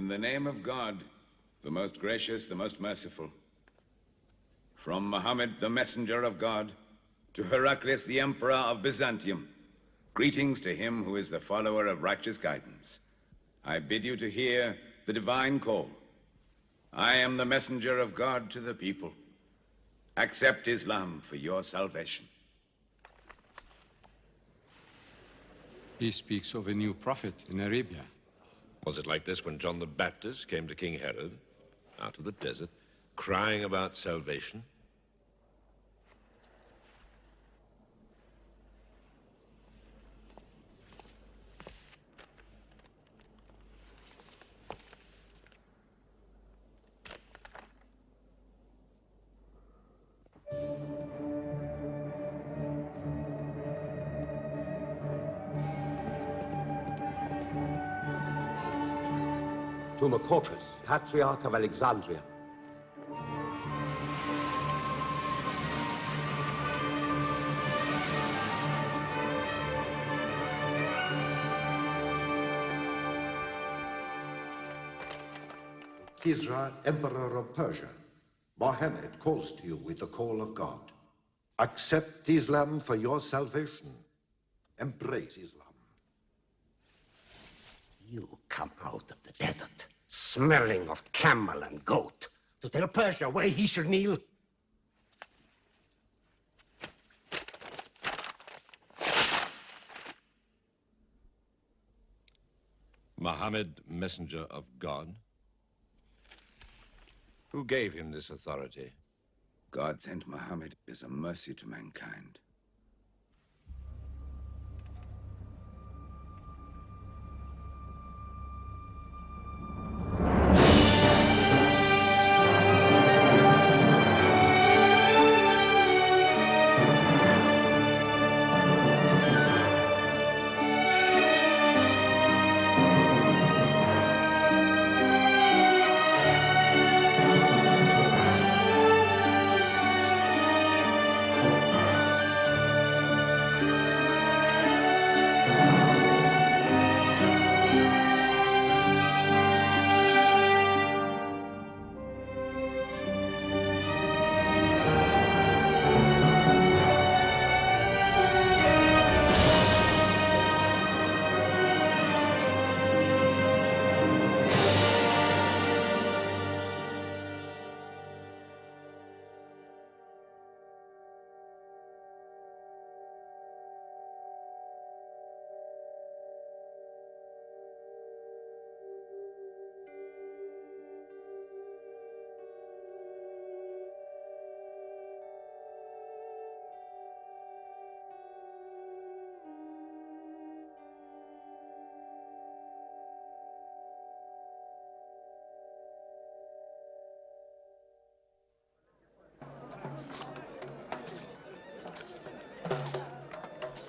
In the name of God, the most gracious, the most merciful. From Muhammad, the messenger of God, to Heraclius, the emperor of Byzantium, greetings to him who is the follower of righteous guidance. I bid you to hear the divine call. I am the messenger of God to the people. Accept Islam for your salvation. He speaks of a new prophet in Arabia. Was it like this when John the Baptist came to King Herod, out of the desert, crying about salvation? To Macaucus, Patriarch of Alexandria. Kisra, Emperor of Persia, Mohammed calls to you with the call of God. Accept Islam for your salvation. Embrace Islam. You come out of the desert, smelling of camel and goat, to tell Persia where he should kneel? Muhammad, messenger of God? Who gave him this authority? God sent Muhammad as a mercy to mankind.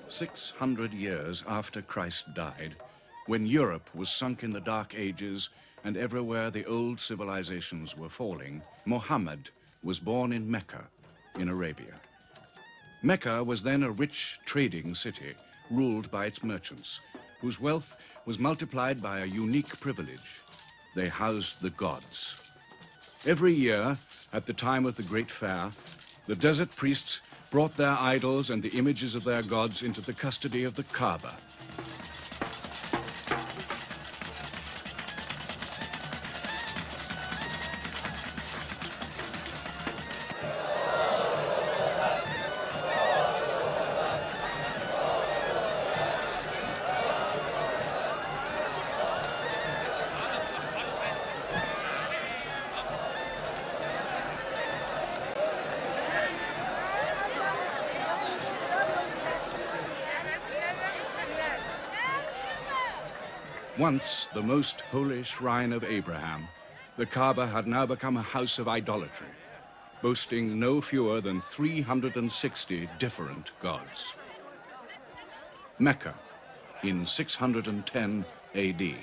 "600 years after Christ died, when Europe was sunk in the Dark Ages and everywhere the old civilizations were falling, Muhammad was born in Mecca, in Arabia. Mecca was then a rich trading city ruled by its merchants, whose wealth was multiplied by a unique privilege. They housed the gods. Every year, at the time of the Great Fair, the desert priests brought their idols and the images of their gods into the custody of the Kaaba. Once the most holy shrine of Abraham, the Kaaba had now become a house of idolatry, boasting no fewer than 360 different gods. Mecca, in 610 AD.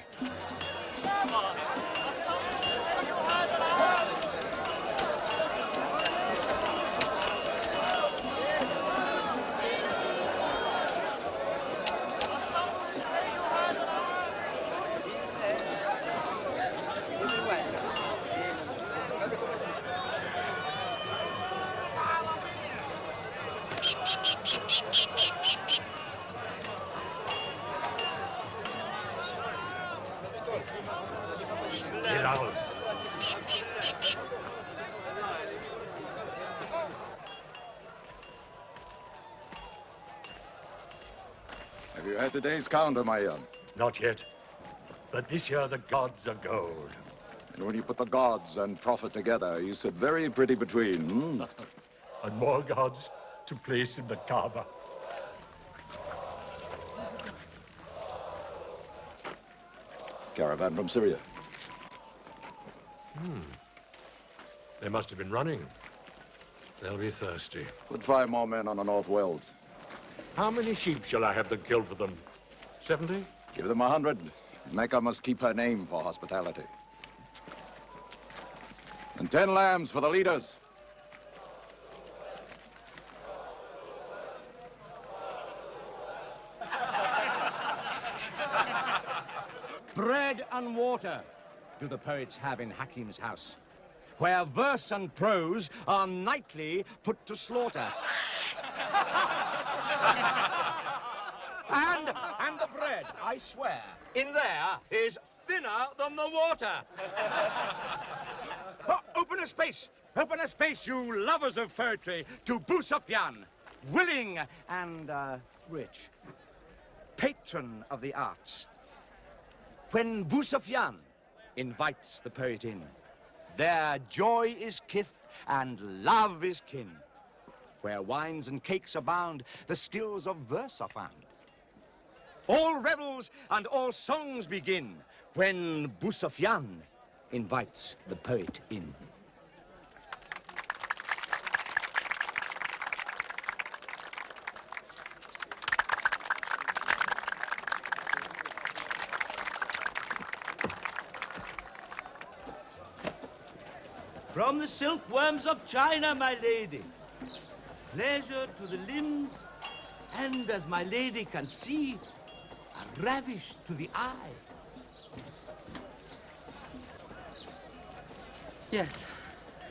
Have you had today's calendar, my young? Not yet. But this year the gods are gold. And when you put the gods and prophet together, you sit very pretty between, hmm? And more gods to place in the Kaaba. Caravan from Syria. They must have been running. They'll be thirsty. Put 5 more men on the North Wells. How many sheep shall I have them kill for them? 70? Give them 100. Mecca must keep her name for hospitality. And 10 lambs for the leaders. Bread and water do the poets have in Hakim's house, where verse and prose are nightly put to slaughter. and the bread, I swear, in there is thinner than the water. Oh, open a space, you lovers of poetry, to Boussoufyan, willing and rich, patron of the arts. When Boussoufyan invites the poet in, their joy is kith and love is kin. Where wines and cakes abound, the skills of verse are found. All revels and all songs begin when Boussoufyan invites the poet in. From the silkworms of China, my lady. Pleasure to the limbs, and as my lady can see, a ravish to the eye. Yes,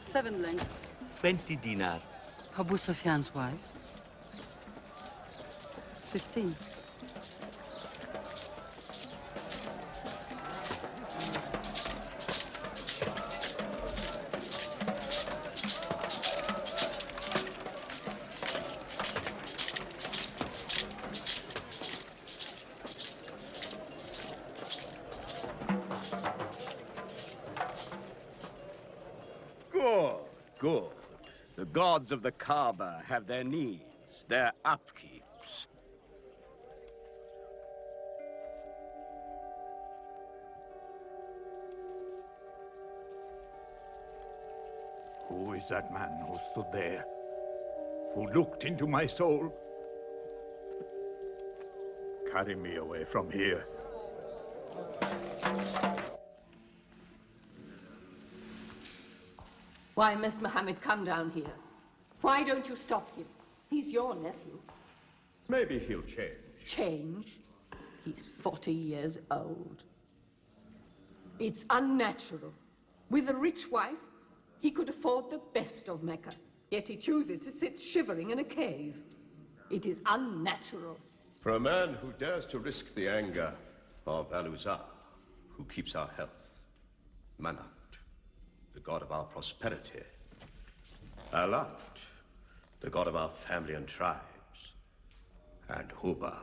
7 lengths. 20 dinar. Abu Sufyan's wife. 15. Good. The gods of the Kaaba have their needs, their upkeeps. Who is that man who stood there? Who looked into my soul? Carry me away from here. Why must Mohammed come down here? Why don't you stop him? He's your nephew. Maybe he'll change. Change? He's 40 years old. It's unnatural. With a rich wife, he could afford the best of Mecca. Yet he chooses to sit shivering in a cave. It is unnatural. For a man who dares to risk the anger of Al-Uzza, who keeps our health, Manat, the god of our prosperity, Alat, the god of our family and tribes, and Hubal,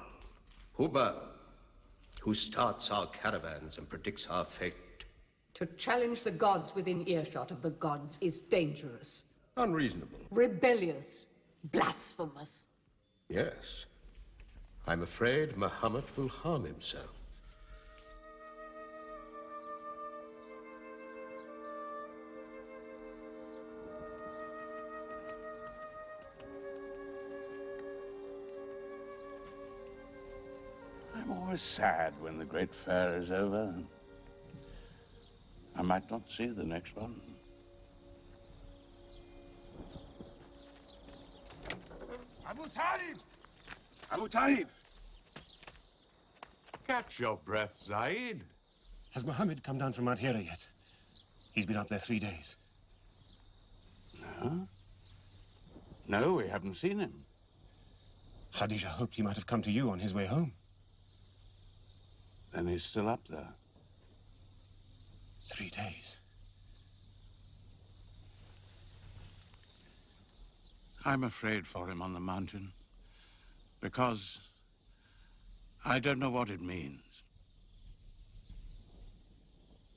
who starts our caravans and predicts our fate. To challenge the gods within earshot of the gods is dangerous. Unreasonable. Rebellious. Blasphemous. Yes. I'm afraid Muhammad will harm himself. I'm always sad when the great fair is over. I might not see the next one. Abu Talib! Abu Talib! Catch your breath, Zaid. Has Mohammed come down from Mount Hira yet? He's been up there 3 days. No? No, we haven't seen him. Khadija hoped he might have come to you on his way home. Then he's still up there. 3 days. I'm afraid for him on the mountain, because I don't know what it means.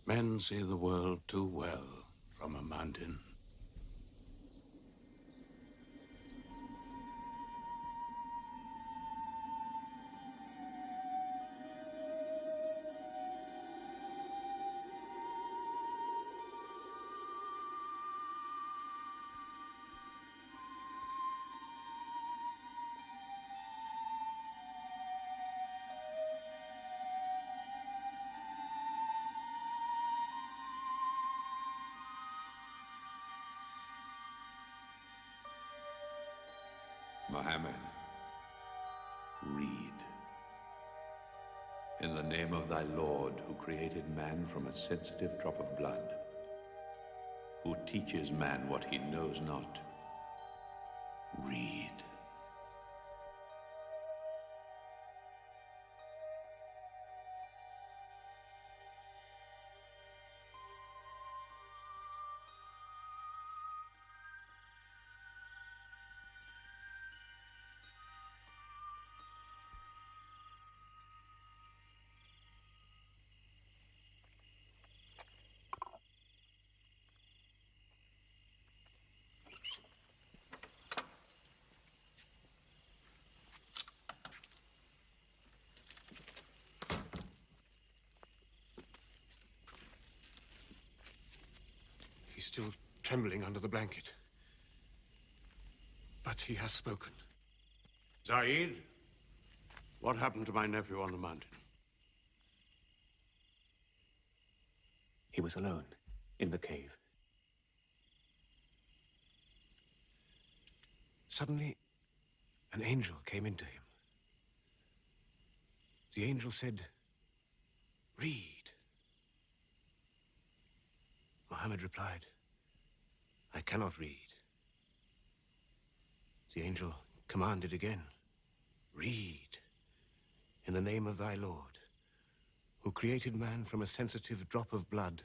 Men see the world too well from a mountain. Mohammed, read. In the name of thy Lord, who created man from a sensitive drop of blood, who teaches man what he knows not, read. He's still trembling under the blanket. But he has spoken. Zaid, what happened to my nephew on the mountain? He was alone in the cave. Suddenly, an angel came into him. The angel said, "Read." Mohammed replied, "I cannot read." The angel commanded again, "Read, in the name of thy Lord, who created man from a sensitive drop of blood,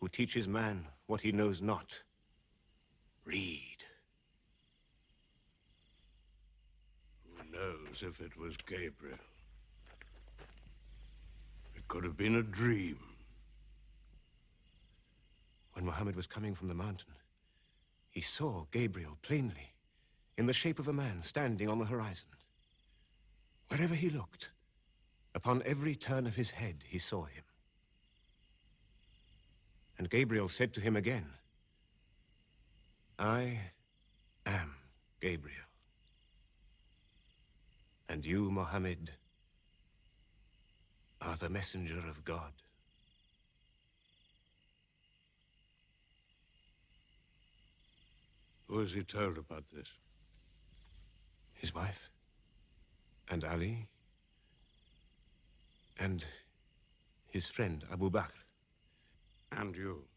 who teaches man what he knows not. Read." Who knows if it was Gabriel? It could have been a dream. When Mohammed was coming from the mountain, he saw Gabriel plainly, in the shape of a man standing on the horizon. Wherever he looked, upon every turn of his head, he saw him. And Gabriel said to him again, "I am Gabriel. And you, Mohammed, are the messenger of God." Who has he told about this? His wife, and Ali, and his friend, Abu Bakr. And you?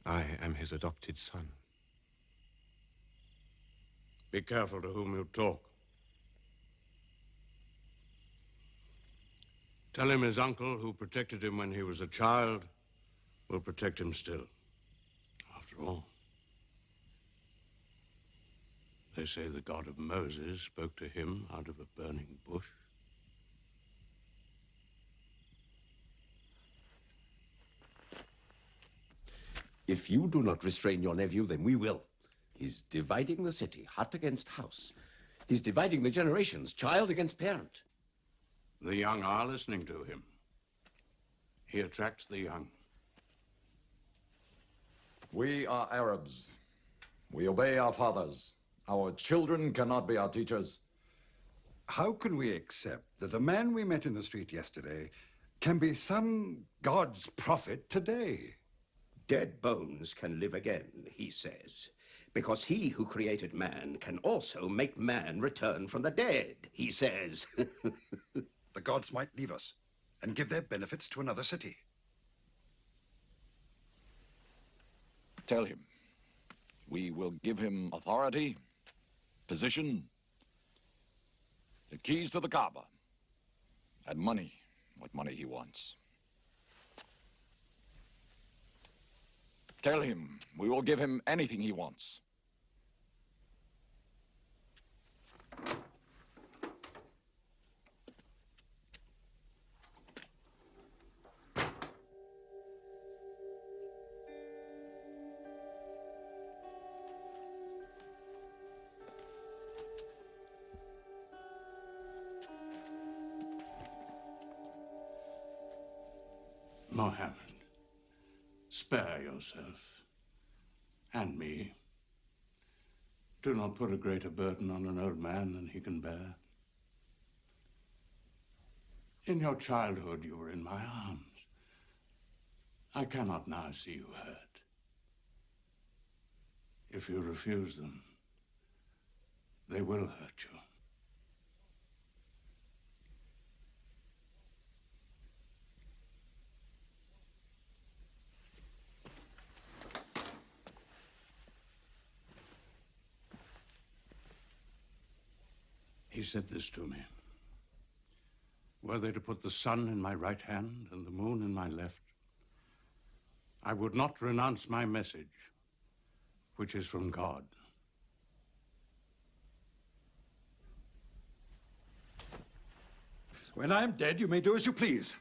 I am his adopted son. Be careful to whom you talk. Tell him his uncle, who protected him when he was a child, will protect him still. After all, they say the God of Moses spoke to him out of a burning bush. If you do not restrain your nephew, then we will. He's dividing the city, hut against house. He's dividing the generations, child against parent. The young are listening to him. He attracts the young. We are Arabs. We obey our fathers. Our children cannot be our teachers. How can we accept that a man we met in the street yesterday can be some God's prophet today? Dead bones can live again, he says, because he who created man can also make man return from the dead, he says. The gods might leave us and give their benefits to another city. Tell him we will give him authority, position, the keys to the Kaaba, and money, what money he wants. Tell him we will give him anything he wants. Mohammed, spare yourself and me. Do not put a greater burden on an old man than he can bear. In your childhood, you were in my arms. I cannot now see you hurt. If you refuse them, they will hurt you. He said this to me. Were they to put the sun in my right hand and the moon in my left, I would not renounce my message, which is from God. When I'm dead, you may do as you please.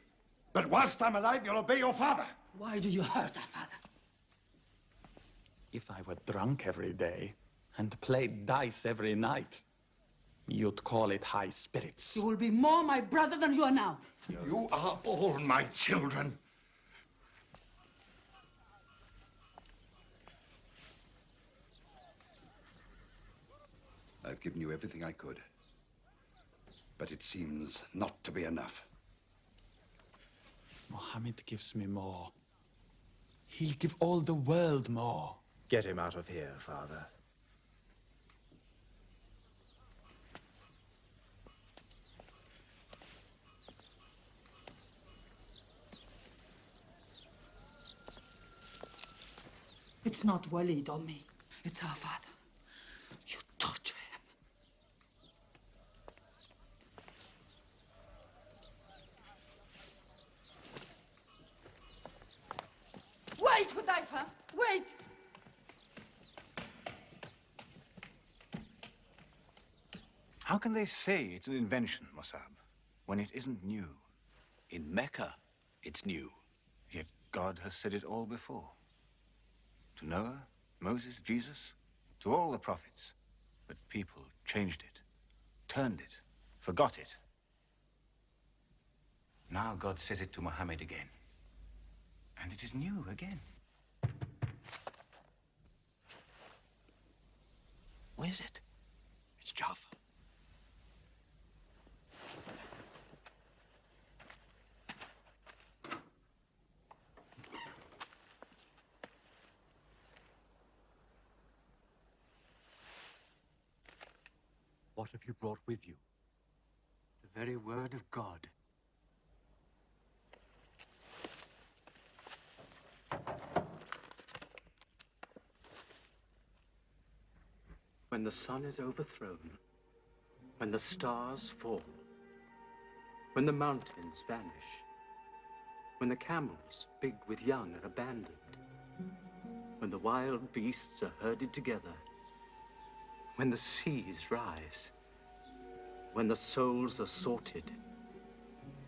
But whilst I'm alive, you'll obey your father. Why do you hurt our father? If I were drunk every day and played dice every night, you'd call it high spirits. You will be more my brother than you are now. You are all my children. I've given you everything I could. But it seems not to be enough. Mohammed gives me more. He'll give all the world more. Get him out of here, Father. It's not Walid or me. It's our father. You torture him. Wait, Hudayfa! Wait! How can they say it's an invention, Musab, when it isn't new? In Mecca, it's new. Yet God has said it all before. To Noah, Moses, Jesus, to all the prophets. But people changed it, turned it, forgot it. Now God says it to Muhammad again. And it is new again. What is it? It's Jaffa. What have you brought with you? The very word of God. When the sun is overthrown, when the stars fall, when the mountains vanish, when the camels, big with young, are abandoned, when the wild beasts are herded together, when the seas rise, when the souls are sorted,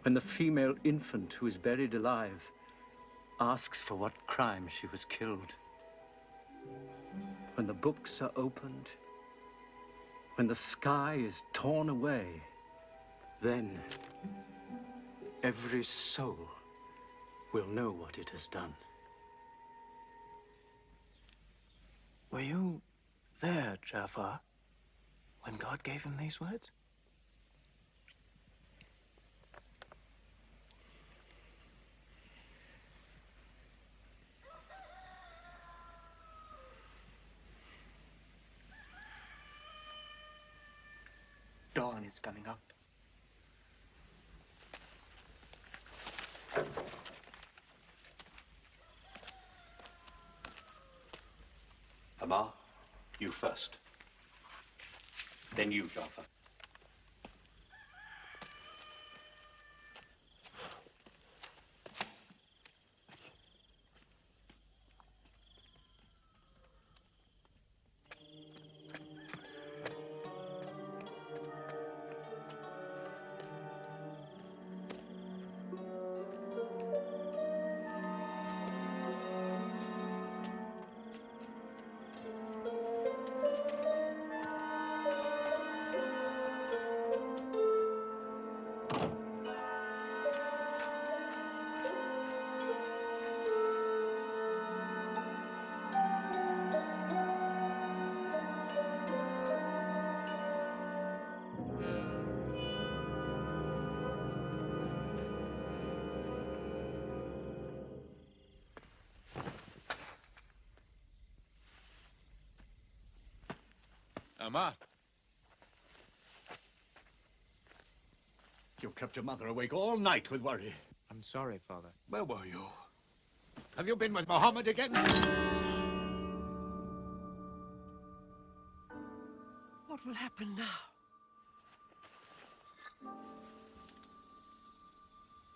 when the female infant who is buried alive asks for what crime she was killed, when the books are opened, when the sky is torn away, then every soul will know what it has done. Were you there, Jafar, when God gave him these words? Dawn is coming up. Amar, you first. Then you, Jafar. Amma. You kept your mother awake all night with worry. I'm sorry, Father. Where were you? Have you been with Mohammed again? What will happen now?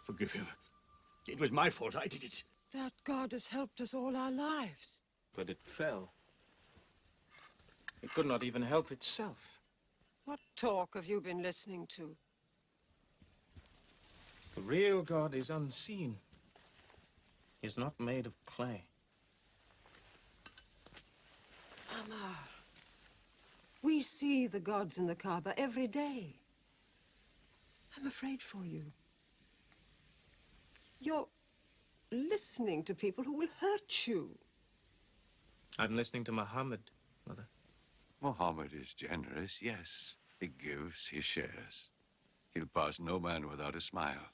Forgive him. It was my fault. I did it. That God has helped us all our lives. But it fell. It could not even help itself. What talk have you been listening to? The real God is unseen. He is not made of clay. Ammar, we see the gods in the Kaaba every day. I'm afraid for you. You're listening to people who will hurt you. I'm listening to Muhammad, Mother. Muhammad is generous, yes. He gives, he shares. He'll pass no man without a smile.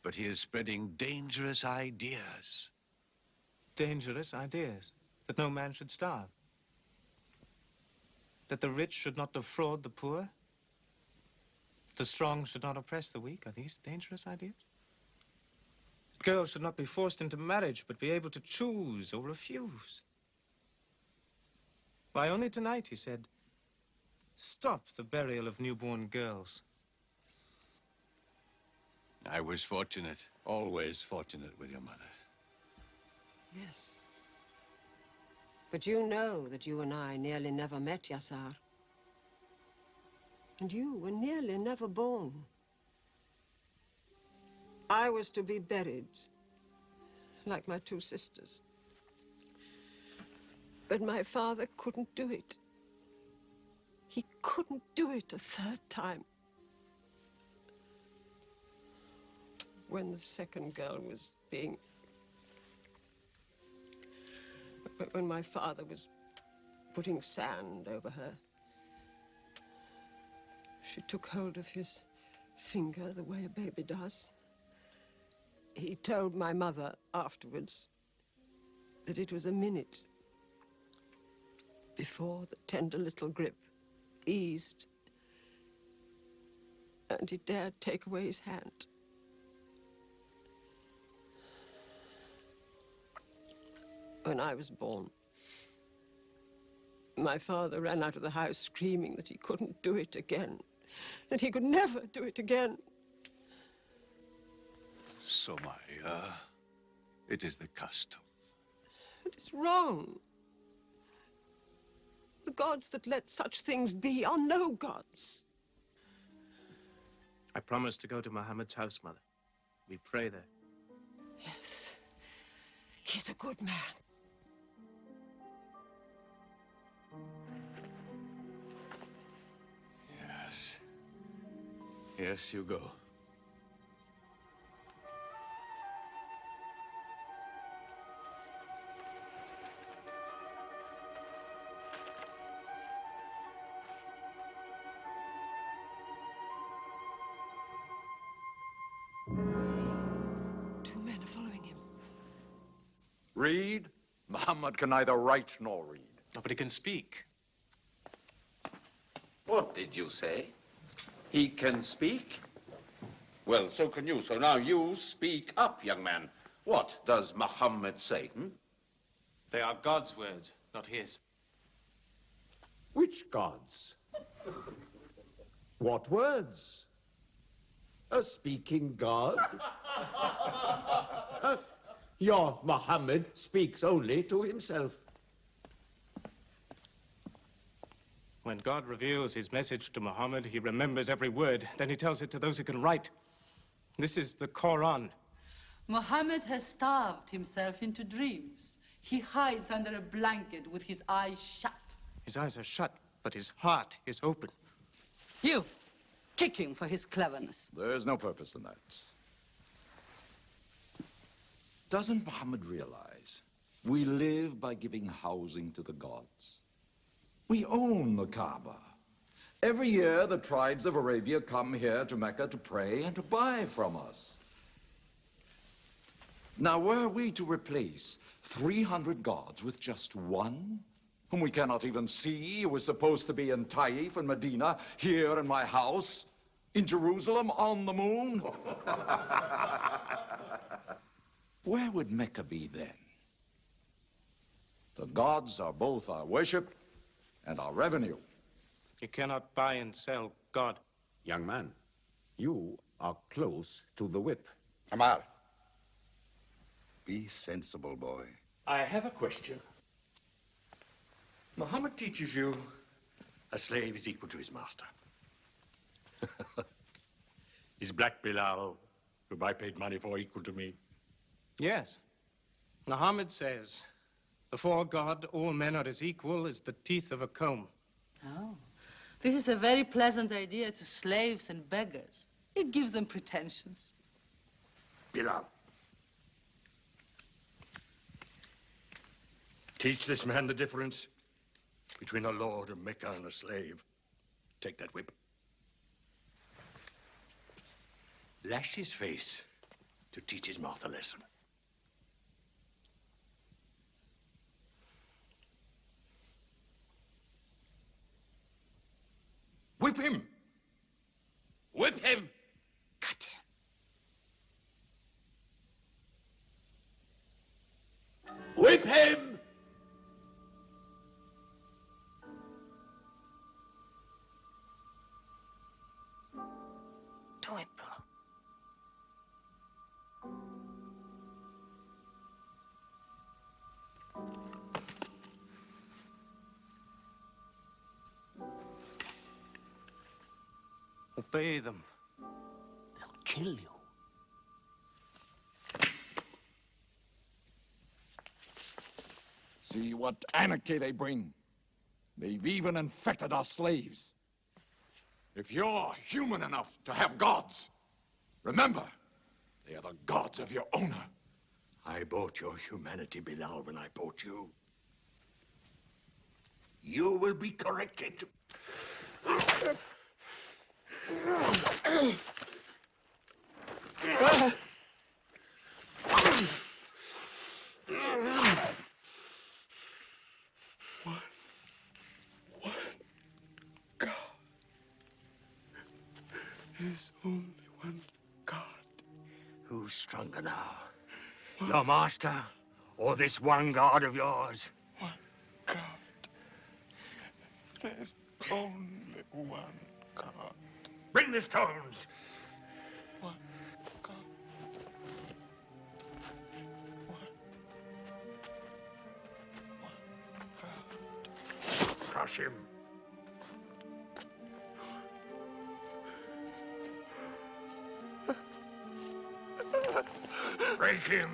But he is spreading dangerous ideas. Dangerous ideas? That no man should starve? That the rich should not defraud the poor? That the strong should not oppress the weak? Are these dangerous ideas? That girls should not be forced into marriage, but be able to choose or refuse? Why, only tonight he said, stop the burial of newborn girls. I was fortunate, always fortunate with your mother. Yes. But you know that you and I nearly never met, Yassar. And you were nearly never born. I was to be buried, like my two sisters. But my father couldn't do it. He couldn't do it a third time. When the second girl was being... When my father was putting sand over her, she took hold of his finger the way a baby does. He told my mother afterwards that it was a minute before the tender little grip eased and he dared take away his hand. When I was born, my father ran out of the house screaming that he couldn't do it again, that he could never do it again. Sumaya, it is the custom. It is wrong. The gods that let such things be are no gods. I promised to go to Muhammad's house, Mother. We pray there. Yes, he's a good man. Yes. Yes, you go. Two men are following him. Read? Muhammad can neither write nor read. Nobody can speak. What did you say? He can speak? Well, so can you. So now you speak up, young man. What does Muhammad say? They are God's words, not his. Which gods? What words? A speaking God? Your Muhammad speaks only to himself. When God reveals his message to Muhammad, he remembers every word. Then he tells it to those who can write. This is the Quran. Muhammad has starved himself into dreams. He hides under a blanket with his eyes shut. His eyes are shut, but his heart is open. You, kick him for his cleverness. There's no purpose in that. Doesn't Muhammad realize we live by giving housing to the gods? We own the Kaaba. Every year, the tribes of Arabia come here to Mecca to pray and to buy from us. Now, were we to replace 300 gods with just one, whom we cannot even see, who is supposed to be in Taif and Medina, here in my house, in Jerusalem, on the moon? Where would Mecca be then? The gods are both our worship and our revenue. You cannot buy and sell God. Young man, you are close to the whip. Amar, be sensible, boy. I have a question. Muhammad teaches you a slave is equal to his master. Is Black Bilal, whom I paid money for, equal to me? Yes. Muhammad says, before God, all men are as equal as the teeth of a comb. Oh, this is a very pleasant idea to slaves and beggars. It gives them pretensions. Bilal. Teach this man the difference between a lord of Mecca and a slave. Take that whip. Lash his face to teach his mouth a lesson. Whip him! Whip him! Cut him! Whip him! Do it, bro. Obey them. They'll kill you. See what anarchy they bring. They've even infected our slaves. If you're human enough to have gods, remember, they are the gods of your owner. I bought your humanity, Bilal, when I bought you. You will be corrected. There's only one God. Who's stronger now? Your master or this one God of yours? One God. There's only one God. Bring the stones. One God. One God. Crush him. Break him.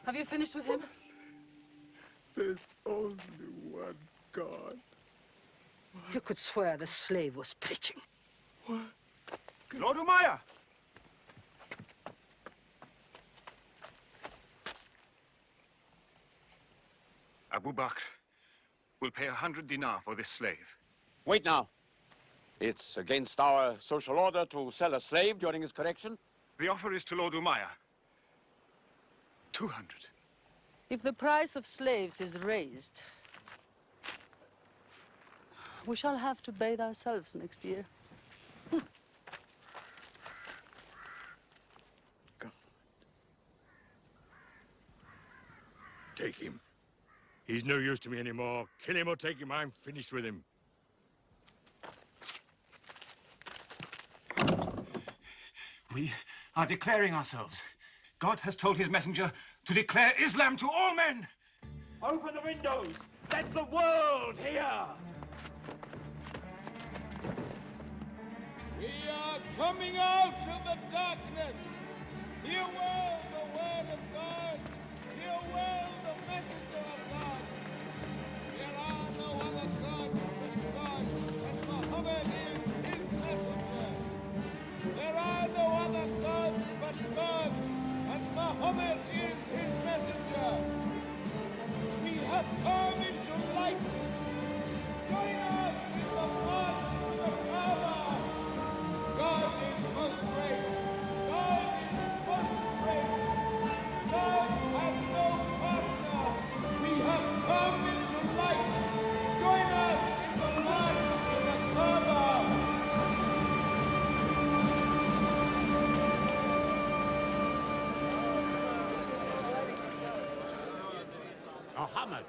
Have you finished with him? There's only one God. You could swear the slave was preaching. What? Lord Umayyah! Abu Bakr will pay 100 dinar for this slave. Wait now. It's against our social order to sell a slave during his correction. The offer is to Lord Umayyah. 200. If the price of slaves is raised, we shall have to bathe ourselves next year. Take him. He's no use to me anymore. Kill him or take him. I'm finished with him. We are declaring ourselves. God has told his messenger to declare Islam to all men. Open the windows. Let the world hear. We are coming out of the darkness. Hear well the word of God. Hear well the messenger of God. There are no other gods but God, and Muhammad is his messenger. There are no other gods but God, and Muhammad is his messenger. We have come into light. Muhammad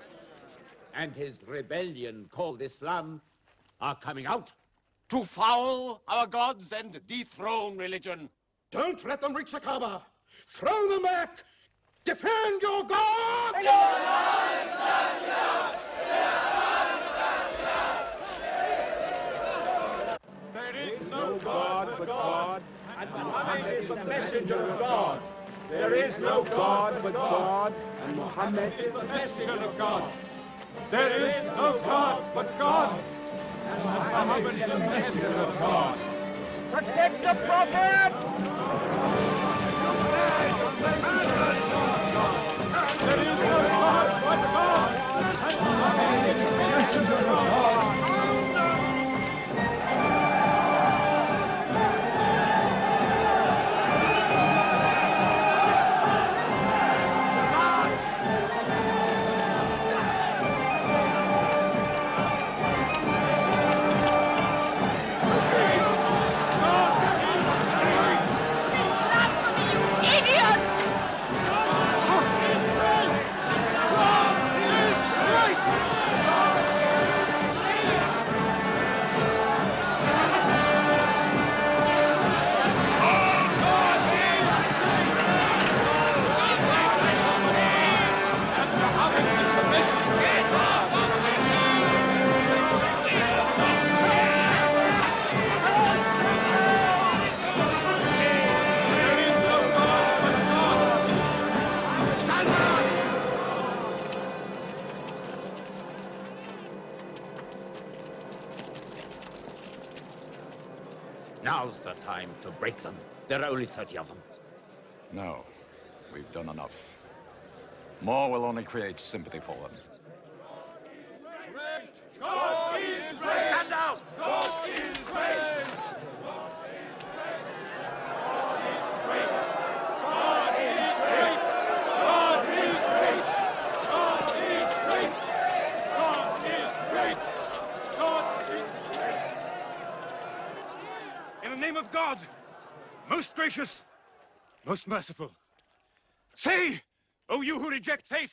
and his rebellion called Islam are coming out to foul our gods and dethrone religion. Don't let them reach the Kaaba. Throw them back. Defend your God! There is no God but God, and Muhammad is the messenger of God. There is no God but God, and Muhammad is the messenger of God. There is no God but God, and Muhammad is the messenger of God. Protect the Prophet! There is no God but God, and Muhammad is the messenger of God. Now's the time to break them. There are only 30 of them. No, we've done enough. More will only create sympathy for them. God is great! Stand down! God is great! God is great! God is great! God is great! God is great! God is great! God is great! In the name of God, most gracious, most merciful, say, O you who reject faith,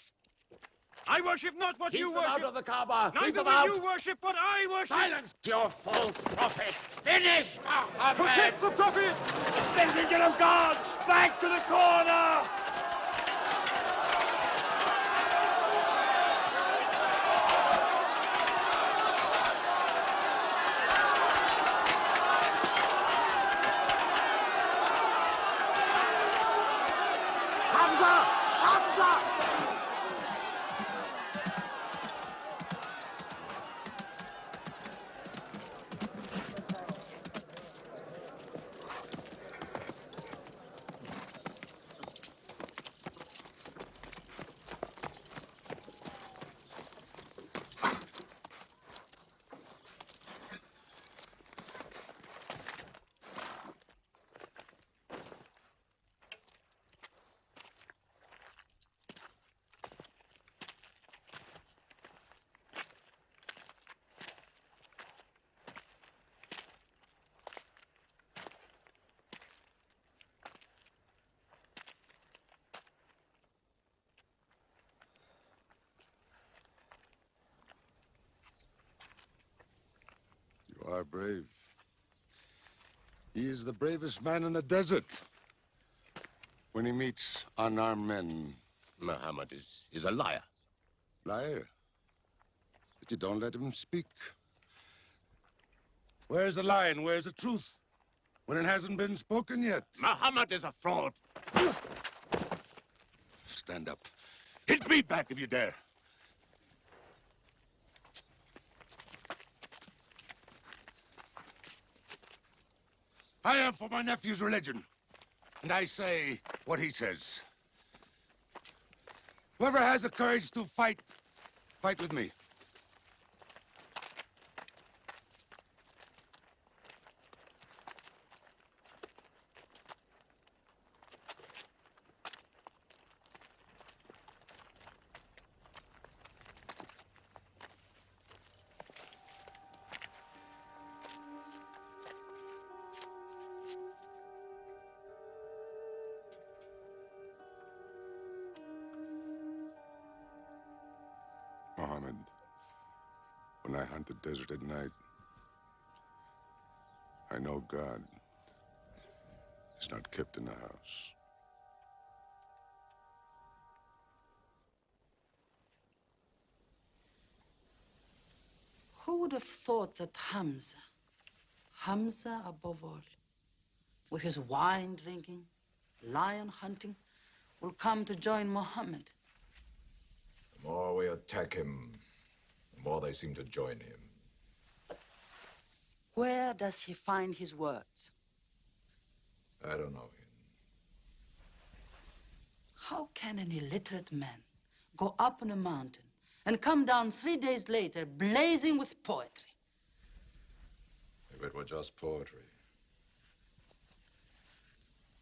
I worship not what you worship. Keep them out of the Kaaba! Keep Neither them will out! you worship what I worship. Silence your false prophet! Finish Muhammad! Protect the prophet! Messenger of God! Back to the corner! Hamza! Hamza! You are brave. He is the bravest man in the desert. When he meets unarmed men. Muhammad is a liar. Liar? But you don't let him speak. Where's the lie and where's the truth? When it hasn't been spoken yet. Muhammad is a fraud. Stand up. Hit me back if you dare. I am for my nephew's religion, and I say what he says. Whoever has the courage to fight, fight with me. When I hunt the desert at night, I know God is not kept in the house. Who would have thought that Hamza above all, with his wine drinking, lion hunting, will come to join Muhammad? The more we attack him, the more they seem to join him. Where does he find his words? I don't know. How can an illiterate man go up on a mountain and come down 3 days later blazing with poetry? If it were just poetry.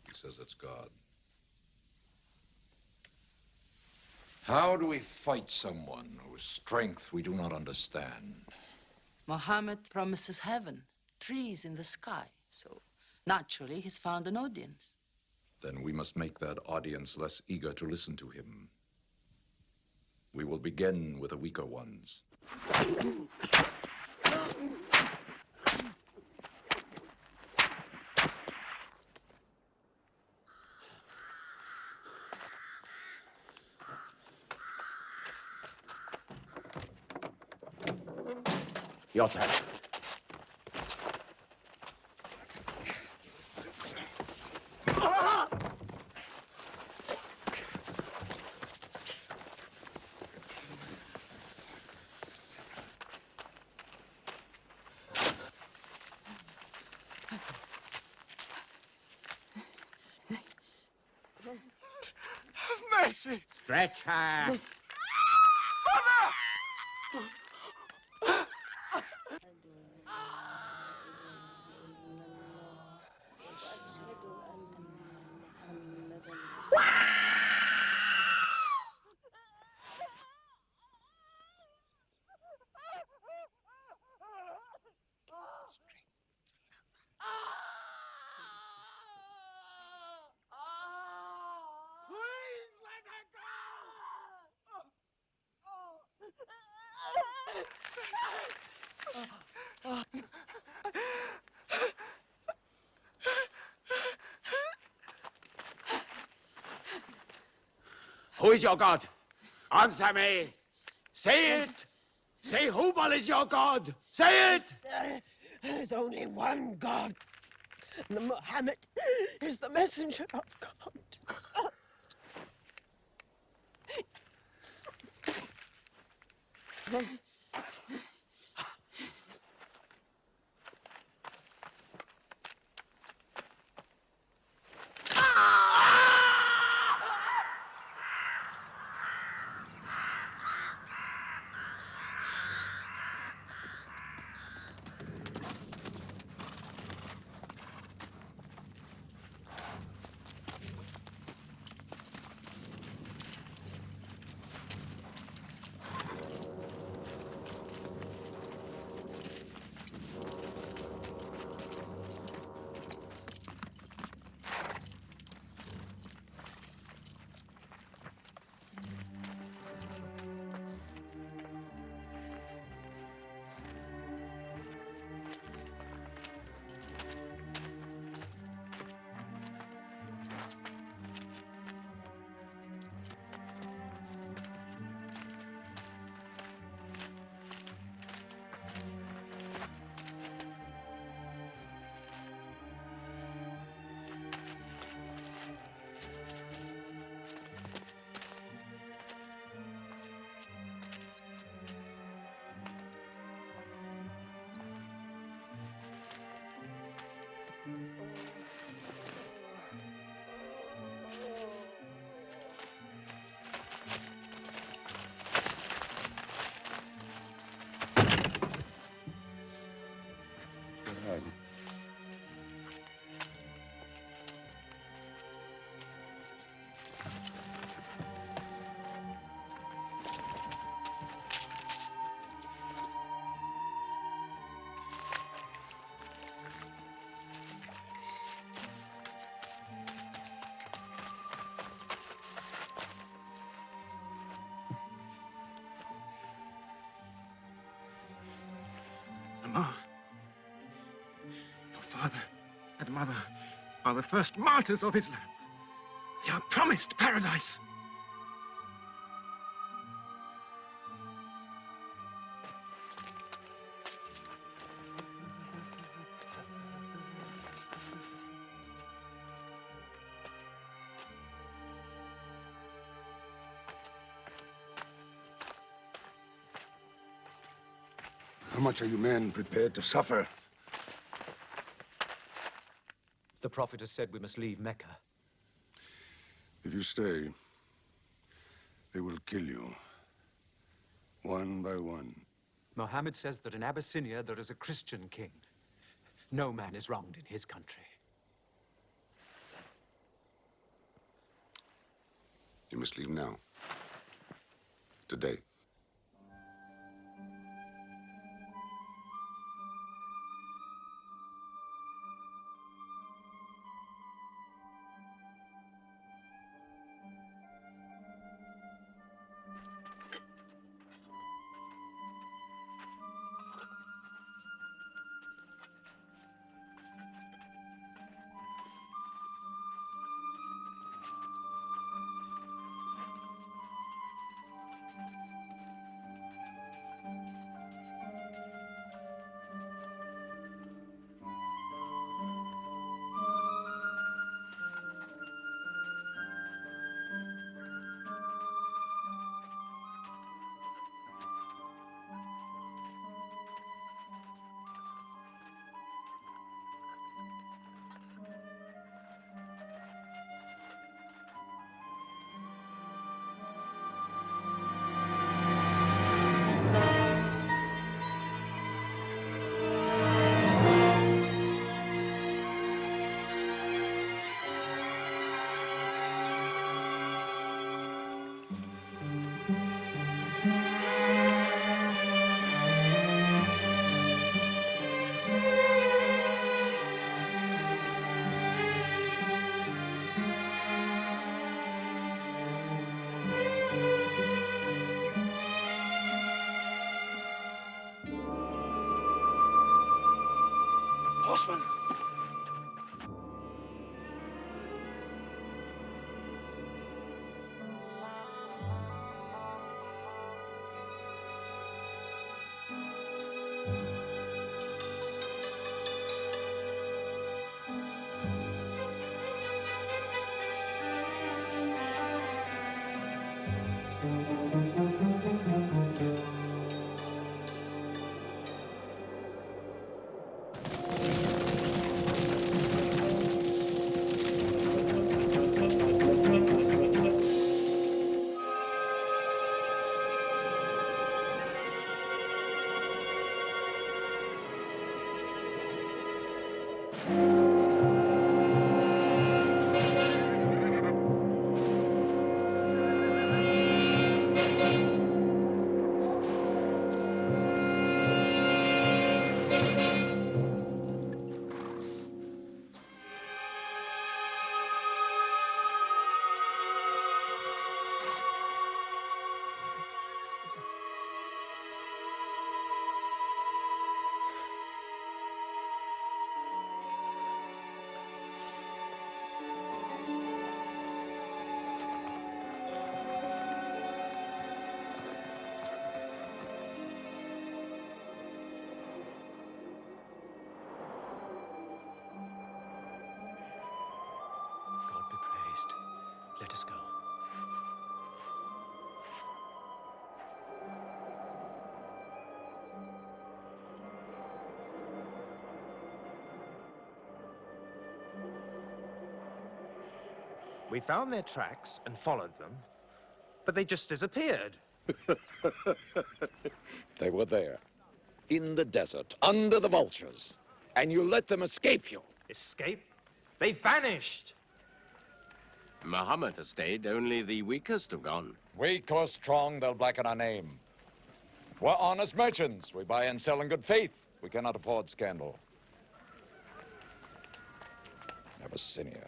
He says it's God. How do we fight someone whose strength we do not understand? Muhammad promises heaven, trees in the sky, so naturally he's found an audience. Then we must make that audience less eager to listen to him. We will begin with the weaker ones. Your turn. Have mercy! Stretch her. Please let her Who is your God? Answer me. Say it. Say Hubal is your God. Say it. There is only one God. And Muhammad is the messenger of God. God. father and mother are the first martyrs of Islam. They are promised paradise. How much are you men prepared to suffer? The Prophet has said we must leave Mecca. If you stay, they will kill you. One by one. Mohammed says that in Abyssinia there is a Christian king. No man is wronged in his country. You must leave now. Today. Horseman! God be praised. Let us go. We found their tracks and followed them, but they just disappeared. They were there, in the desert, under the vultures, and you let them escape you. Escape? They vanished! Muhammad has stayed. Only the weakest have gone. Weak or strong, they'll blacken our name. We're honest merchants. We buy and sell in good faith. We cannot afford scandal. Abyssinia.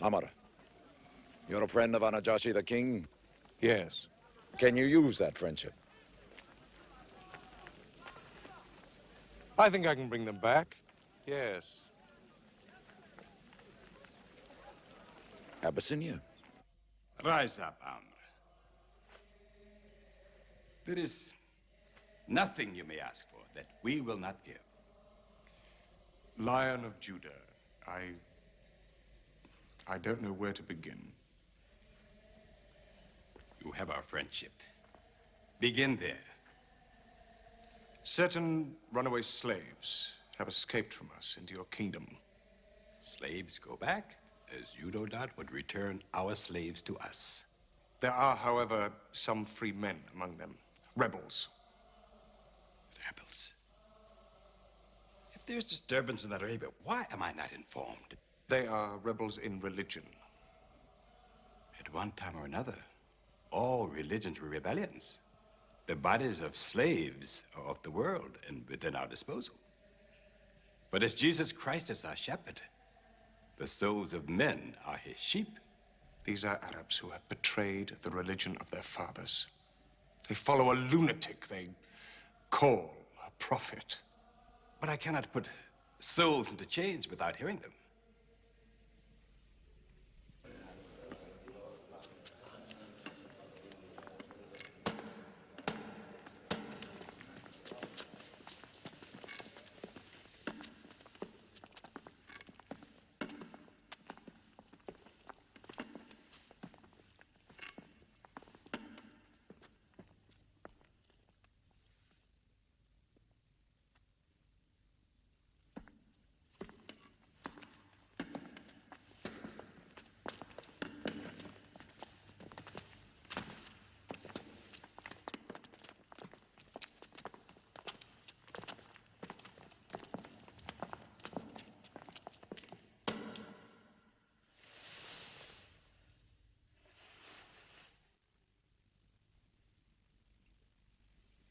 Amr, you're a friend of Anajashi the king? Yes. Can you use that friendship? I think I can bring them back. Yes. Abyssinia. Rise up, Amr. There is nothing you may ask for that we will not give. Lion of Judah, I don't know where to begin. You have our friendship. Begin there. Certain runaway slaves have escaped from us into your kingdom. Slaves go back, as you no doubt would return our slaves to us. There are, however, some free men among them. Rebels. Rebels? If there's disturbance in Arabia, why am I not informed? They are rebels in religion. At one time or another, all religions were rebellions. The bodies of slaves are of the world and within our disposal. But as Jesus Christ is our shepherd, the souls of men are his sheep. These are Arabs who have betrayed the religion of their fathers. They follow a lunatic they call a prophet. But I cannot put souls into chains without hearing them.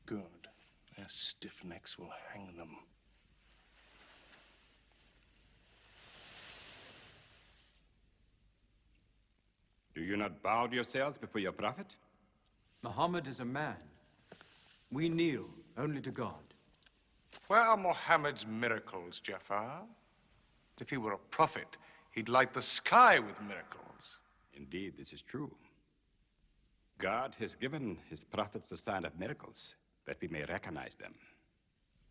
Good. Their stiff necks will hang them. Do you not bow yourselves before your prophet? Muhammad is a man. We kneel only to God. Where are Muhammad's miracles, Jafar? If he were a prophet, he'd light the sky with miracles. Indeed, this is true. God has given his prophets the sign of miracles, that we may recognize them.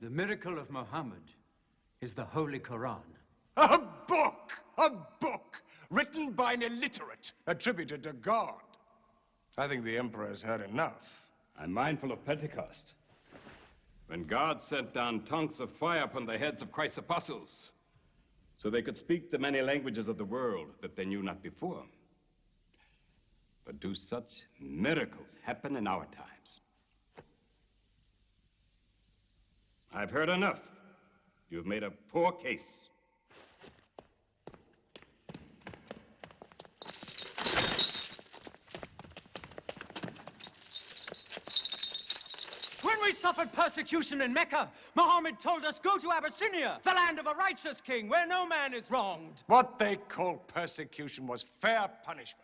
The miracle of Muhammad is the Holy Quran. A book! A book! Written by an illiterate, attributed to God. I think the Emperor has heard enough. I'm mindful of Pentecost, when God sent down tongues of fire upon the heads of Christ's apostles, so they could speak the many languages of the world that they knew not before. But do such miracles happen in our times? I've heard enough. You've made a poor case. When we suffered persecution in Mecca, Muhammad told us, go to Abyssinia, the land of a righteous king, where no man is wronged. What they call persecution was fair punishment.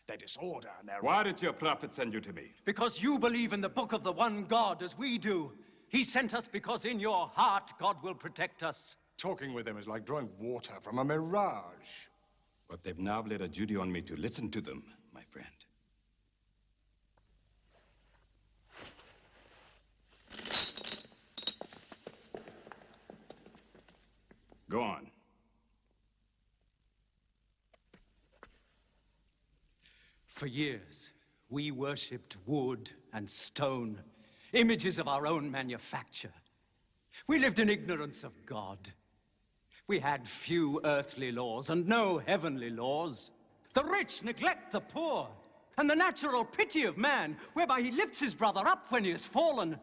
Their disorder and their... Why did your prophet send you to me? Because you believe in the book of the one God as we do. He sent us because in your heart God will protect us. Talking with them is like drawing water from a mirage. But they've now laid a duty on me to listen to them, my friend. Go on. For years, we worshipped wood and stone, images of our own manufacture. We lived in ignorance of God. We had few earthly laws and no heavenly laws. The rich neglect the poor, and the natural pity of man, whereby he lifts his brother up when he has fallen,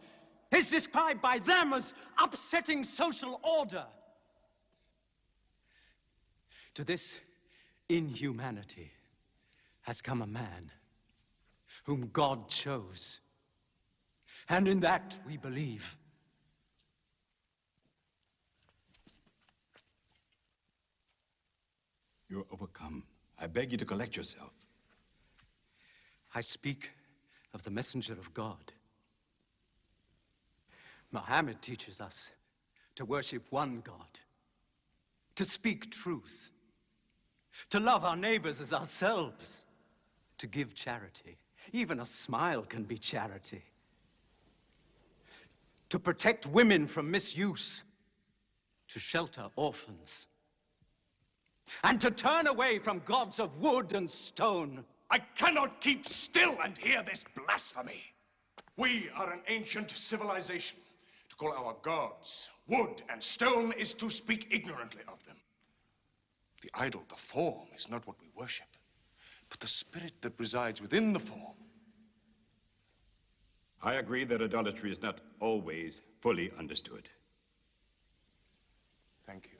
is described by them as upsetting social order. To this inhumanity has come a man whom God chose. And in that we believe. You're overcome. I beg you to collect yourself. I speak of the messenger of God. Muhammad teaches us to worship one God, to speak truth, to love our neighbors as ourselves, to give charity. Even a smile can be charity. To protect women from misuse, to shelter orphans, and to turn away from gods of wood and stone. I cannot keep still and hear this blasphemy. We are an ancient civilization. To call our gods wood and stone is to speak ignorantly of them. The idol, the form, is not what we worship, but the spirit that resides within the form. I agree that idolatry is not always fully understood. Thank you.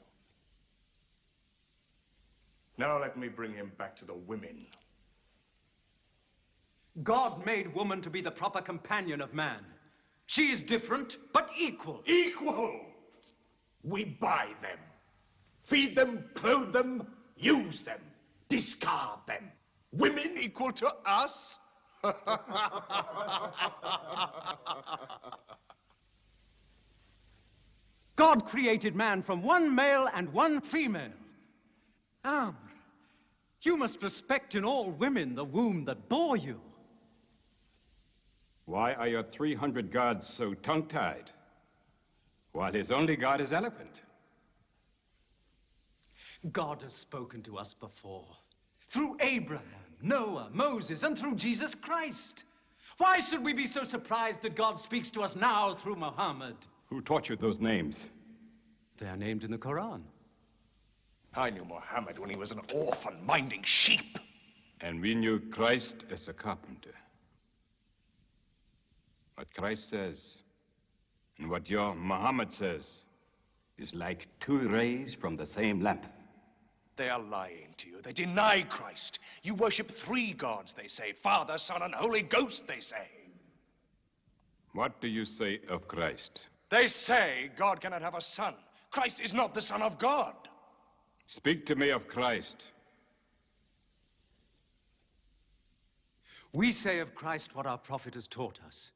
Now let me bring him back to the women. God made woman to be the proper companion of man. She is different, but equal. Equal! We buy them. Feed them, clothe them, use them, discard them. Women equal to us? God created man from one male and one female. Amr, you must respect in all women the womb that bore you. Why are your 300 gods so tongue-tied, while his only God is eloquent? God has spoken to us before, through Abraham, Noah, Moses, and through Jesus Christ. Why should we be so surprised that God speaks to us now through Muhammad? Who taught you those names? They are named in the Quran. I knew Muhammad when he was an orphan minding sheep. And we knew Christ as a carpenter. What Christ says and what your Muhammad says is like two rays from the same lamp. They are lying to you. They deny Christ. You worship three gods, they say. Father, Son, and Holy Ghost, they say. What do you say of Christ? They say God cannot have a son. Christ is not the Son of God. Speak to me of Christ. We say of Christ what our prophet has taught us,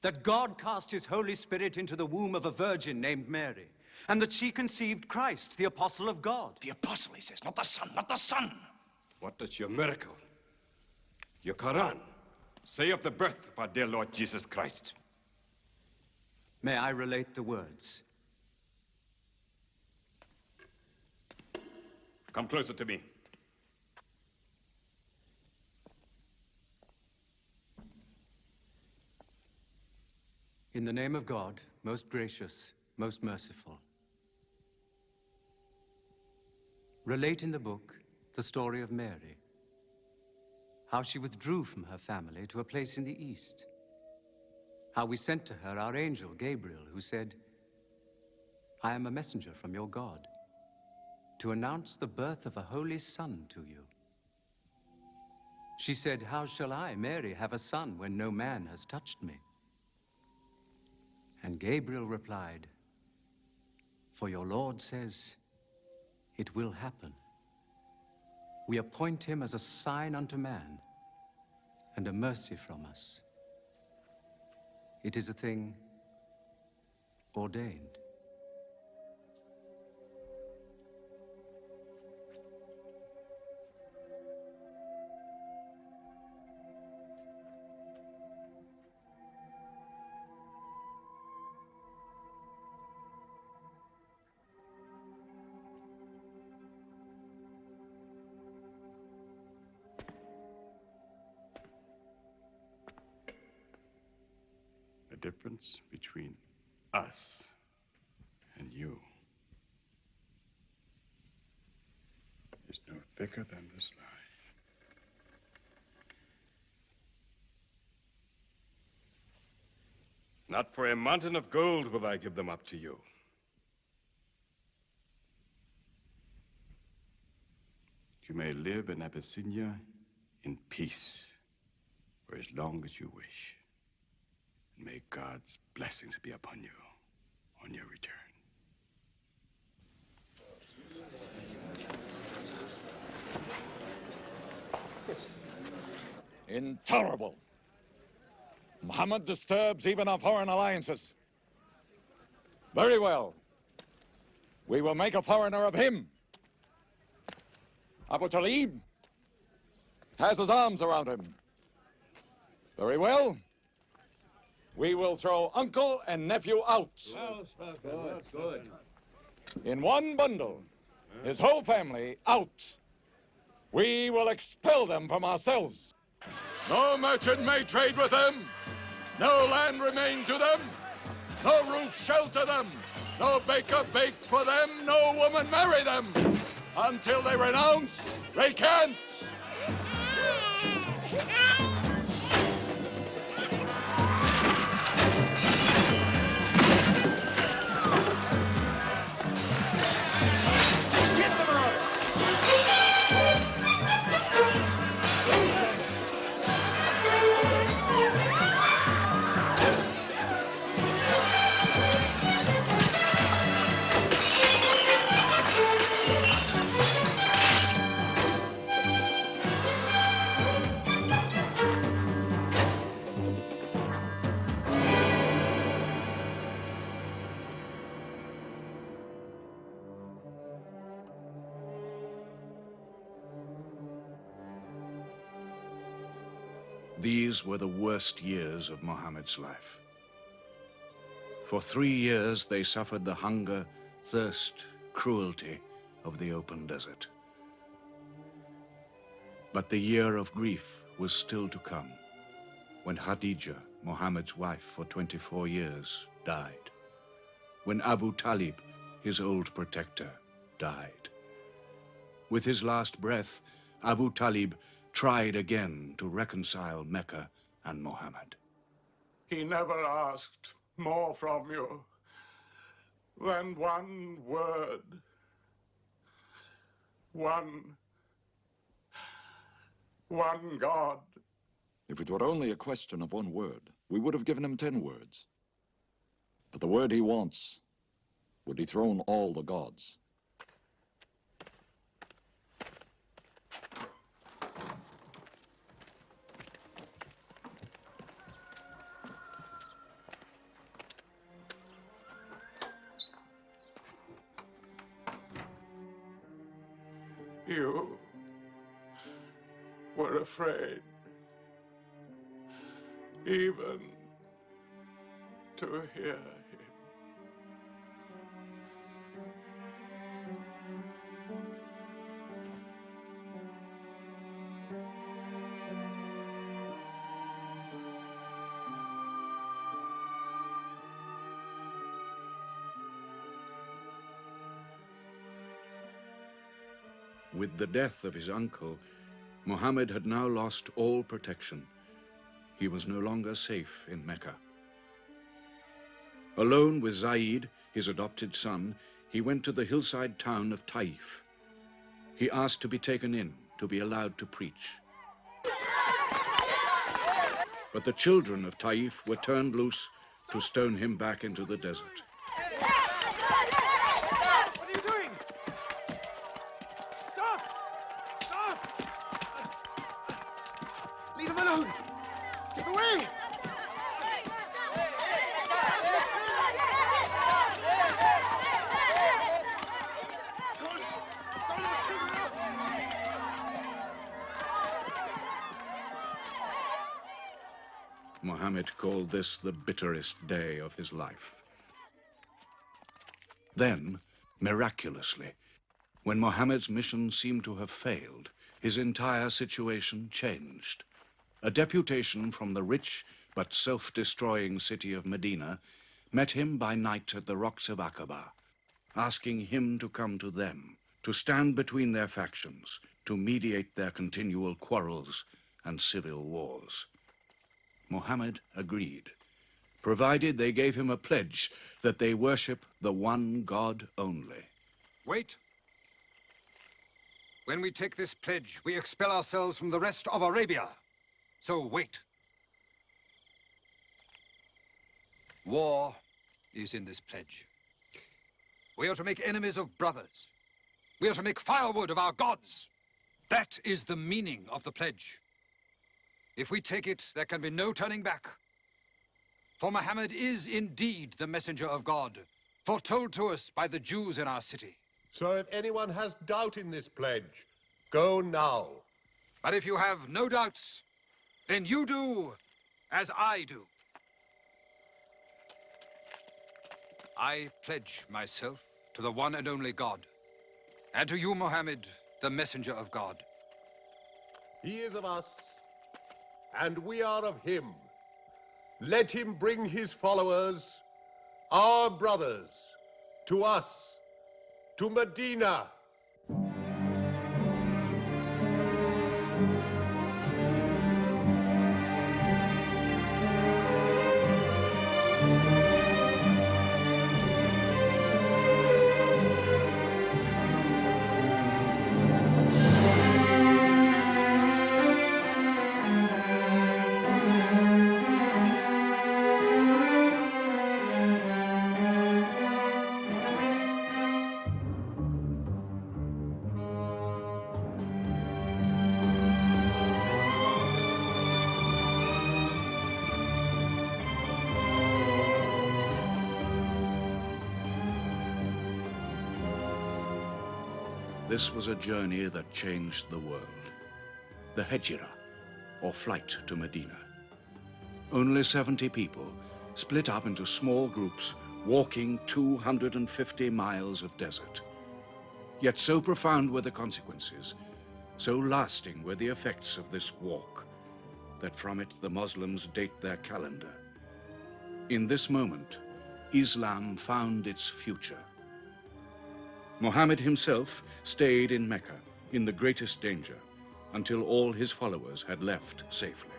that God cast his Holy Spirit into the womb of a virgin named Mary, and that she conceived Christ, the apostle of God. The apostle, he says, not the son, not the son. What does your miracle, your Quran, say of the birth of our dear Lord Jesus Christ? May I relate the words? Come closer to me. In the name of God, most gracious, most merciful. Relate in the book the story of Mary, how she withdrew from her family to a place in the East, how we sent to her our angel Gabriel, who said, "I am a messenger from your God, to announce the birth of a holy son to you." She said, "How shall I, Mary, have a son when no man has touched me?" And Gabriel replied, "For your Lord says, it will happen. We appoint him as a sign unto man and a mercy from us. It is a thing ordained." The difference between us and you is no thicker than this lie. Not for a mountain of gold will I give them up to you. You may live in Abyssinia in peace for as long as you wish. And may God's blessings be upon you on your return. Intolerable. Muhammad disturbs even our foreign alliances. Very well. We will make a foreigner of him. Abu Talib has his arms around him. Very well. We will throw uncle and nephew out. Good. In one bundle, his whole family out. We will expel them from ourselves. No merchant may trade with them. No land remain to them. No roof shelter them. No baker bake for them. No woman marry them. Until they renounce, they can't. These were the worst years of Muhammad's life. For 3 years, they suffered the hunger, thirst, cruelty of the open desert. But the year of grief was still to come, when Khadija, Muhammad's wife for 24 years, died. When Abu Talib, his old protector, died. With his last breath, Abu Talib tried again to reconcile Mecca and Muhammad. He never asked more from you than one word. One God. If it were only a question of one word, we would have given him 10 words. But the word he wants would dethrone all the gods. You were afraid even to hear him. With the death of his uncle, Muhammad had now lost all protection. He was no longer safe in Mecca. Alone with Zaid, his adopted son, he went to the hillside town of Taif. He asked to be taken in, to be allowed to preach. But the children of Taif were turned loose to stone him back into the desert. What are you doing? Stop! Stop! Leave him alone! Get away! Don't let children off! Muhammad called this the bitterest day of his life. Then, miraculously, when Muhammad's mission seemed to have failed, his entire situation changed. A deputation from the rich but self-destroying city of Medina met him by night at the rocks of Aqaba, asking him to come to them, to stand between their factions, to mediate their continual quarrels and civil wars. Muhammad agreed, provided they gave him a pledge that they worship the one God only. Wait. When we take this pledge, we expel ourselves from the rest of Arabia. So wait. War is in this pledge. We are to make enemies of brothers. We are to make firewood of our gods. That is the meaning of the pledge. If we take it, there can be no turning back. For Muhammad is indeed the messenger of God, foretold to us by the Jews in our city. So if anyone has doubt in this pledge, go now. But if you have no doubts, then you do as I do. I pledge myself to the one and only God, and to you, Mohammed, the messenger of God. He is of us, and we are of him. Let him bring his followers, our brothers, to us, to Medina. This was a journey that changed the world. The Hejira, or flight to Medina. Only 70 people, split up into small groups, walking 250 miles of desert. Yet so profound were the consequences, so lasting were the effects of this walk, that from it the Muslims date their calendar. In this moment, Islam found its future. Muhammad himself stayed in Mecca in the greatest danger until all his followers had left safely.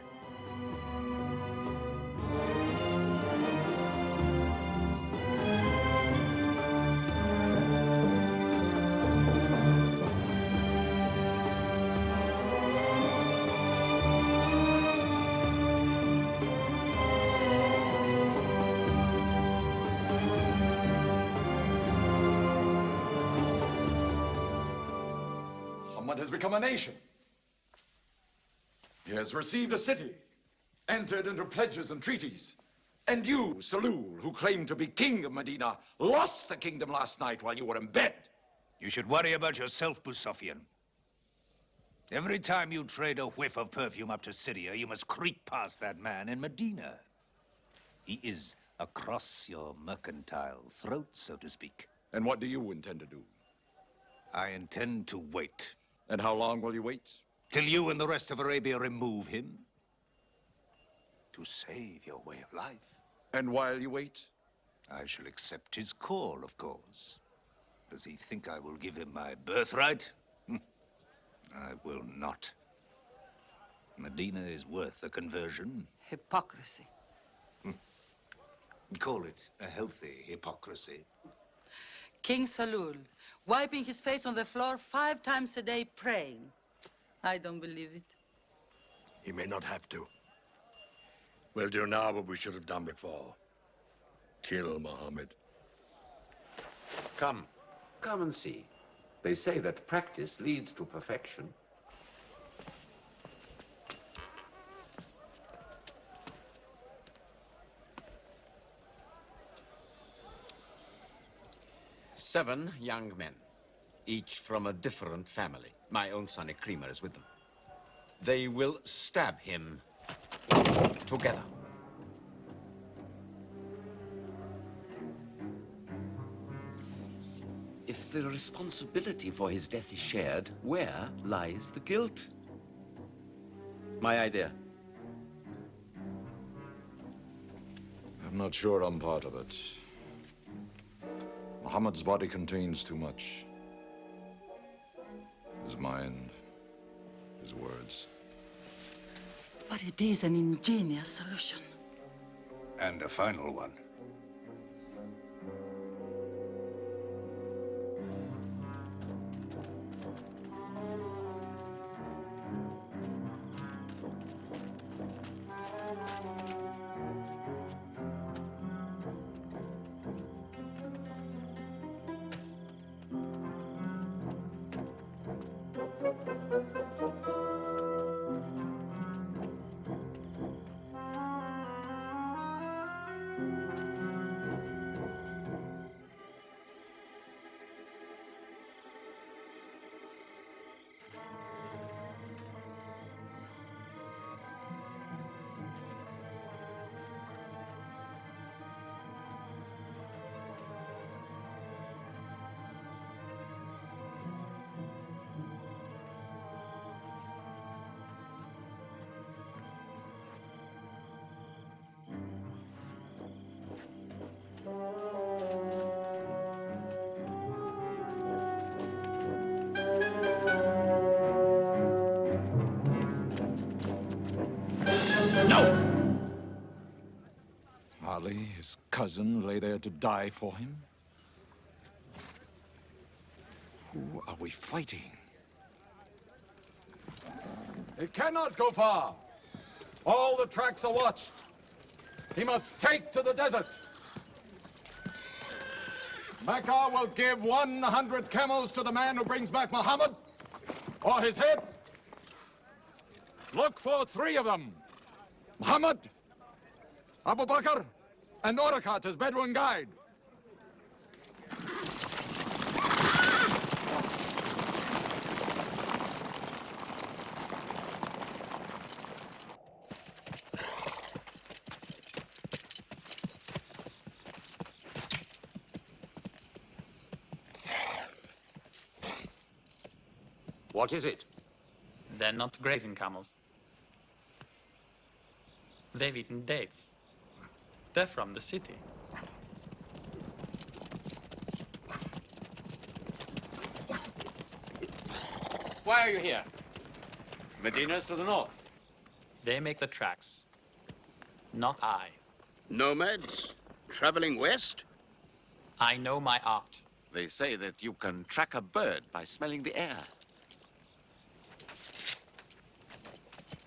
Muhammad has become a nation. He has received a city, entered into pledges and treaties. And you, Salul, who claimed to be king of Medina, lost the kingdom last night while you were in bed. You should worry about yourself, Abu Sufyan. Every time you trade a whiff of perfume up to Syria, you must creep past that man in Medina. He is across your mercantile throat, so to speak. And what do you intend to do? I intend to wait. And how long will you wait? Till you and the rest of Arabia remove him. To save your way of life. And while you wait? I shall accept his call, of course. Does he think I will give him my birthright? I will not. Medina is worth a conversion. Hypocrisy. Call it a healthy hypocrisy. King Salul, wiping his face on the floor 5 times a day, praying. I don't believe it. He may not have to. We'll do now what we should have done before. Kill Muhammad. Come and see. They say that practice leads to perfection. Seven young men, each from a different family. My own son Ikrimah is with them. They will stab him together. If the responsibility for his death is shared, where lies the guilt? My idea. I'm not sure I'm part of it. Muhammad's body contains too much. His mind, his words. But it is an ingenious solution. And a final one. his cousin lay there to die for him? Who are we fighting? It cannot go far. All the tracks are watched. He must take to the desert. Mecca will give 100 camels to the man who brings back Muhammad, or his head. Look for 3 of them. Muhammad, Abu Bakr, and Orakat as Bedouin guide. What is it? They're not grazing camels. They've eaten dates. They're from the city. Why are you here? Medina's to the north. They make the tracks. Not I. Nomads? Traveling west? I know my art. They say that you can track a bird by smelling the air.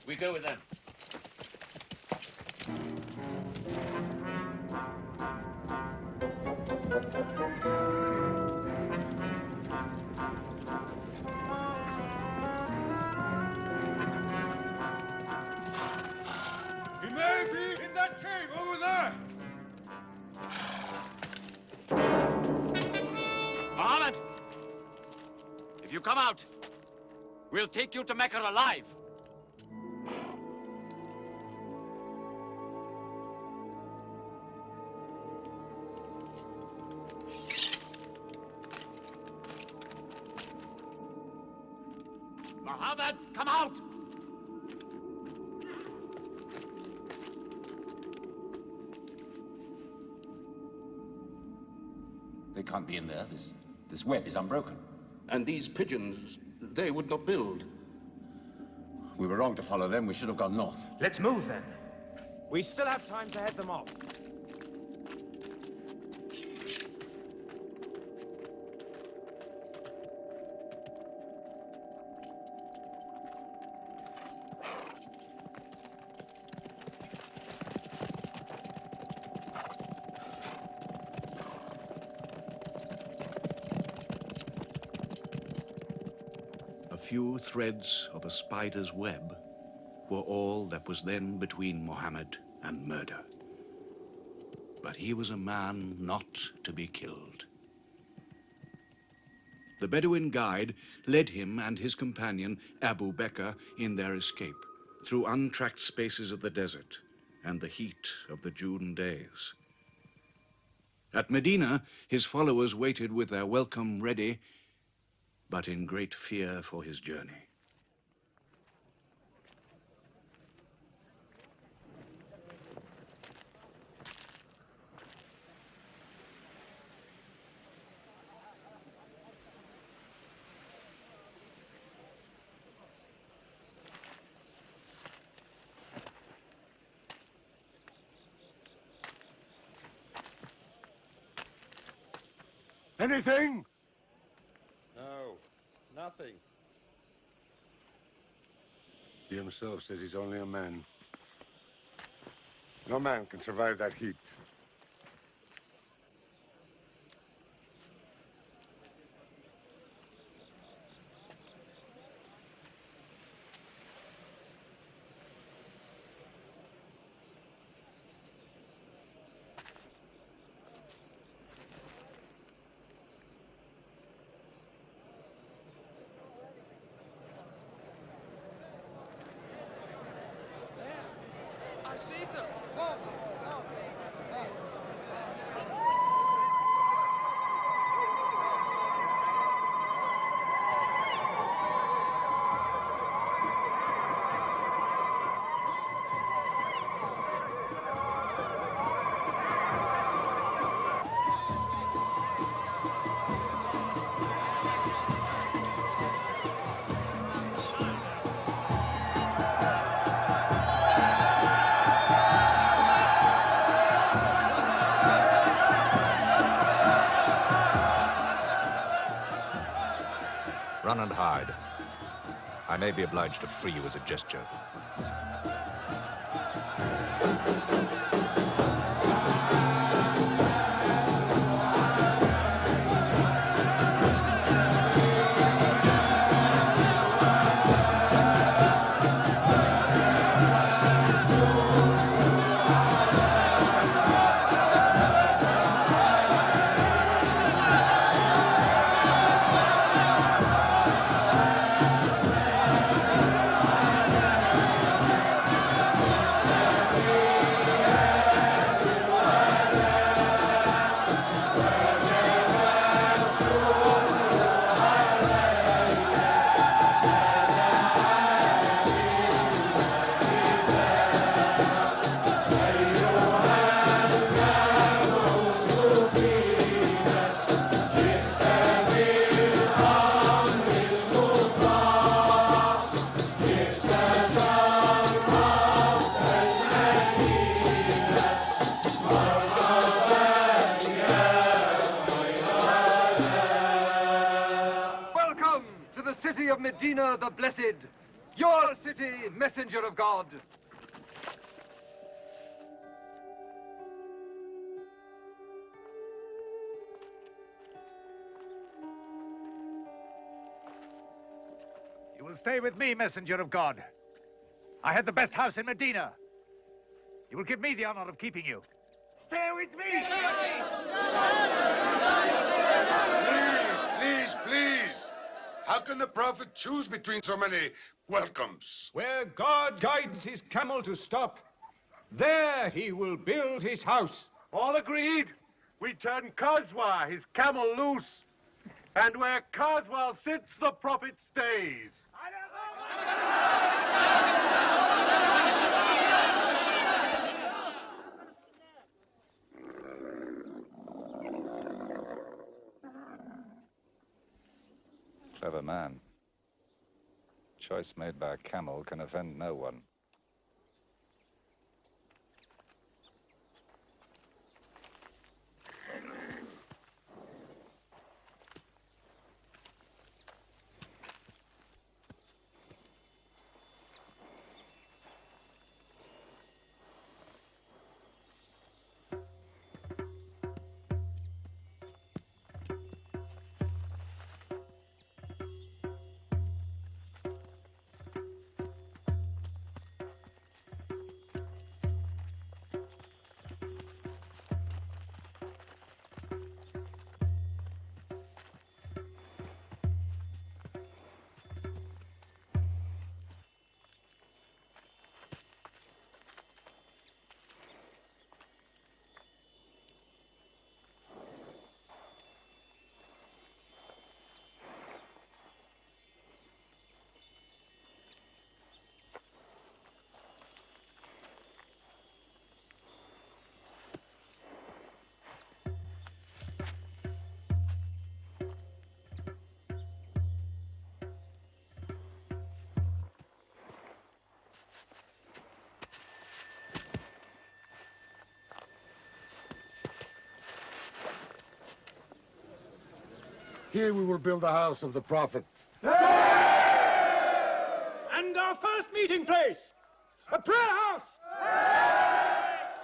We go with them. He may be in that cave over there. Muhammad! If you come out, we'll take you to Mecca alive. Muhammad, come out! They can't be in there. This web is unbroken. And these pigeons, they would not build. We were wrong to follow them. We should have gone north. Let's move then. We still have time to head them off. A few threads of a spider's web were all that was then between Mohammed and murder. But he was a man not to be killed. The Bedouin guide led him and his companion, Abu Bakr, in their escape through untracked spaces of the desert and the heat of the June days. At Medina, his followers waited with their welcome ready, but in great fear for his journey. Anything? No, nothing. He himself says he's only a man. No man can survive that heat. I see them. Run and hide. I may be obliged to free you as a gesture. Welcome to the city of Medina the Blessed, your city, messenger of God. You will stay with me, messenger of God. I have the best house in Medina. You will give me the honor of keeping you. Stay with me! Please, please. How can the prophet choose between so many welcomes? Where God guides his camel to stop, there he will build his house. All agreed. We turn Khazwa, his camel, loose. And where Khazwa sits, the prophet stays. Clever man. Choice made by a camel can offend no one. Here we will build the house of the prophet. And our first meeting place, a prayer house.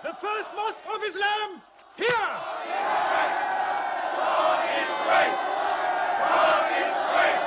The first mosque of Islam, here. God is great. God is great.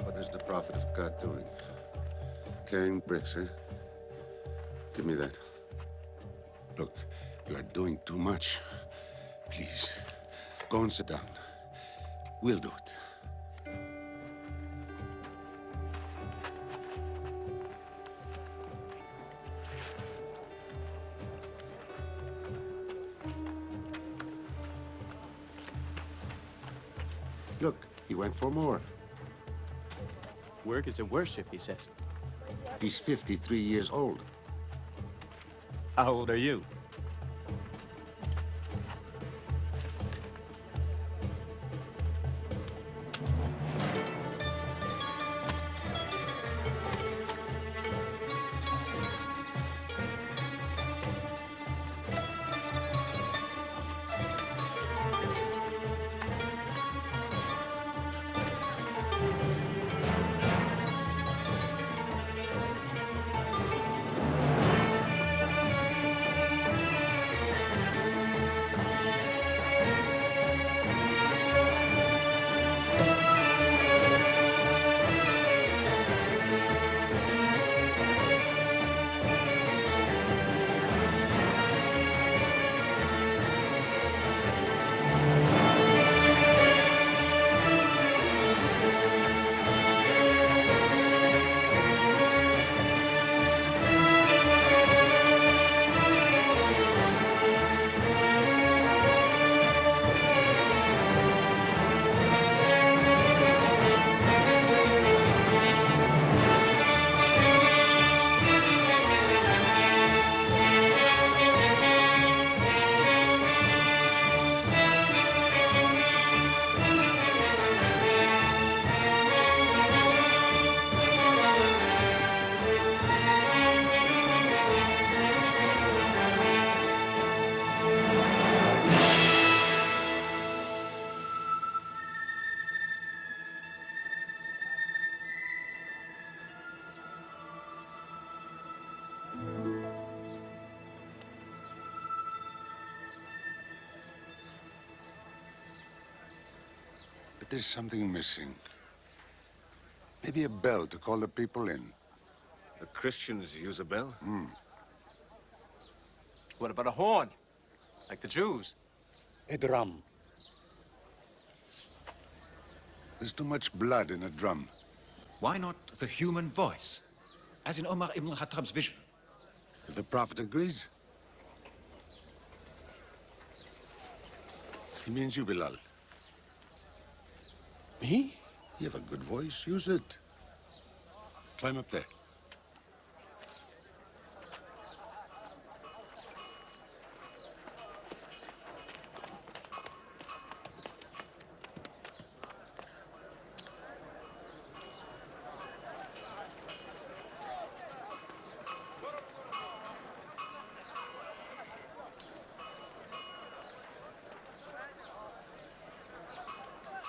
What is the prophet of God doing? Carrying bricks, eh? Give me that. Look, you are doing too much. Please, go and sit down. We'll do it. Look, he went for more. Work is a worship, he says. He's 53 years old. How old are you? But there's something missing. Maybe a bell to call the people in. The Christians use a bell? What about a horn? Like the Jews? A drum. There's too much blood in a drum. Why not the human voice, as in Omar ibn al-Khattab's vision? If the Prophet agrees. He means you, Bilal. Me? You have a good voice. Use it. Climb up there.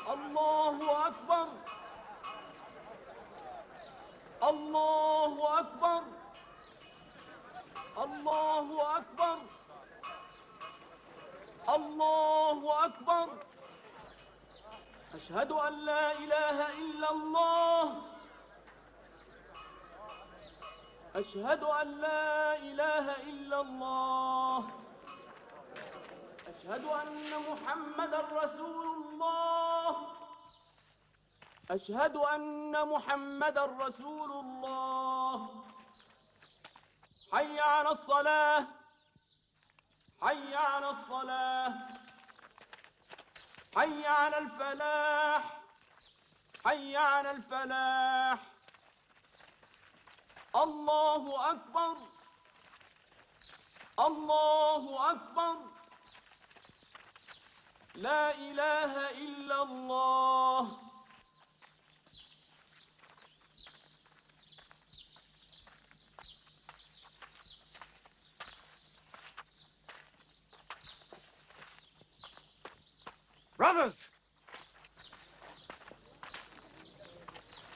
الله أكبر الله أكبر الله أكبر الله أكبر أشهد أن لا إله إلا الله أشهد أن لا إله إلا الله أشهد أن محمدًا رسول الله أشهد أن محمدًا رسول الله حي على الصلاة حي على الصلاة حي على الفلاح حي على الفلاح الله أكبر الله أكبر لا إله إلا الله Brothers!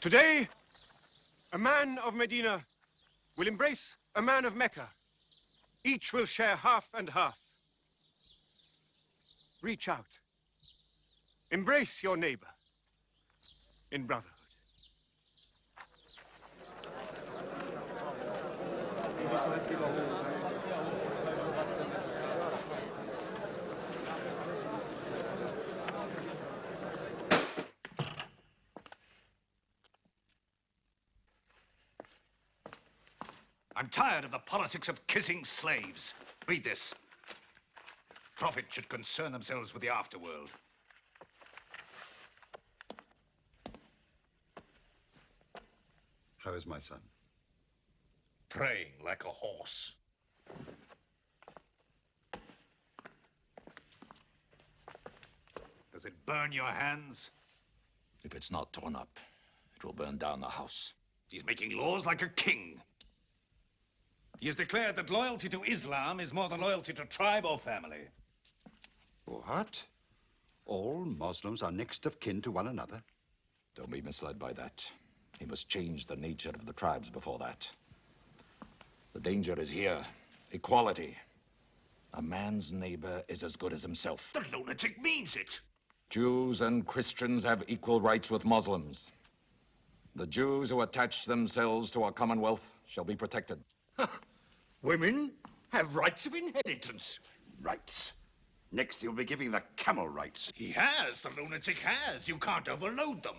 Today, a man of Medina will embrace a man of Mecca. Each will share half and half. Reach out. Embrace your neighbor in brotherhood. I'm tired of the politics of kissing slaves. Read this. Prophets should concern themselves with the afterworld. How is my son? Praying like a horse. Does it burn your hands? If it's not torn up, it will burn down the house. He's making laws like a king. He has declared that loyalty to Islam is more than loyalty to tribe or family. What? All Muslims are next of kin to one another? Don't be misled by that. He must change the nature of the tribes before that. The danger is here. Equality. A man's neighbor is as good as himself. The lunatic means it. Jews and Christians have equal rights with Muslims. The Jews who attach themselves to our commonwealth shall be protected. Women have rights of inheritance. Rights? Next he'll be giving the camel rights. He has. The lunatic has. You can't overload them.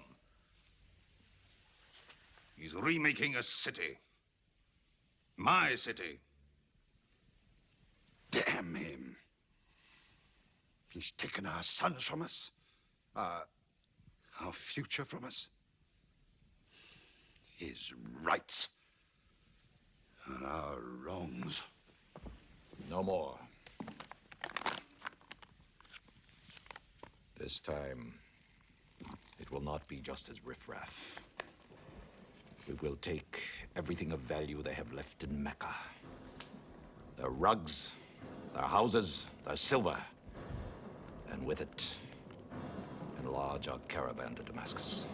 He's remaking a city. My city. Damn him. He's taken our sons from us. Our future from us. His rights. And our wrongs. No more. This time, it will not be just as riffraff. We will take everything of value they have left in Mecca. Their rugs, their houses, their silver. And with it, enlarge our caravan to Damascus.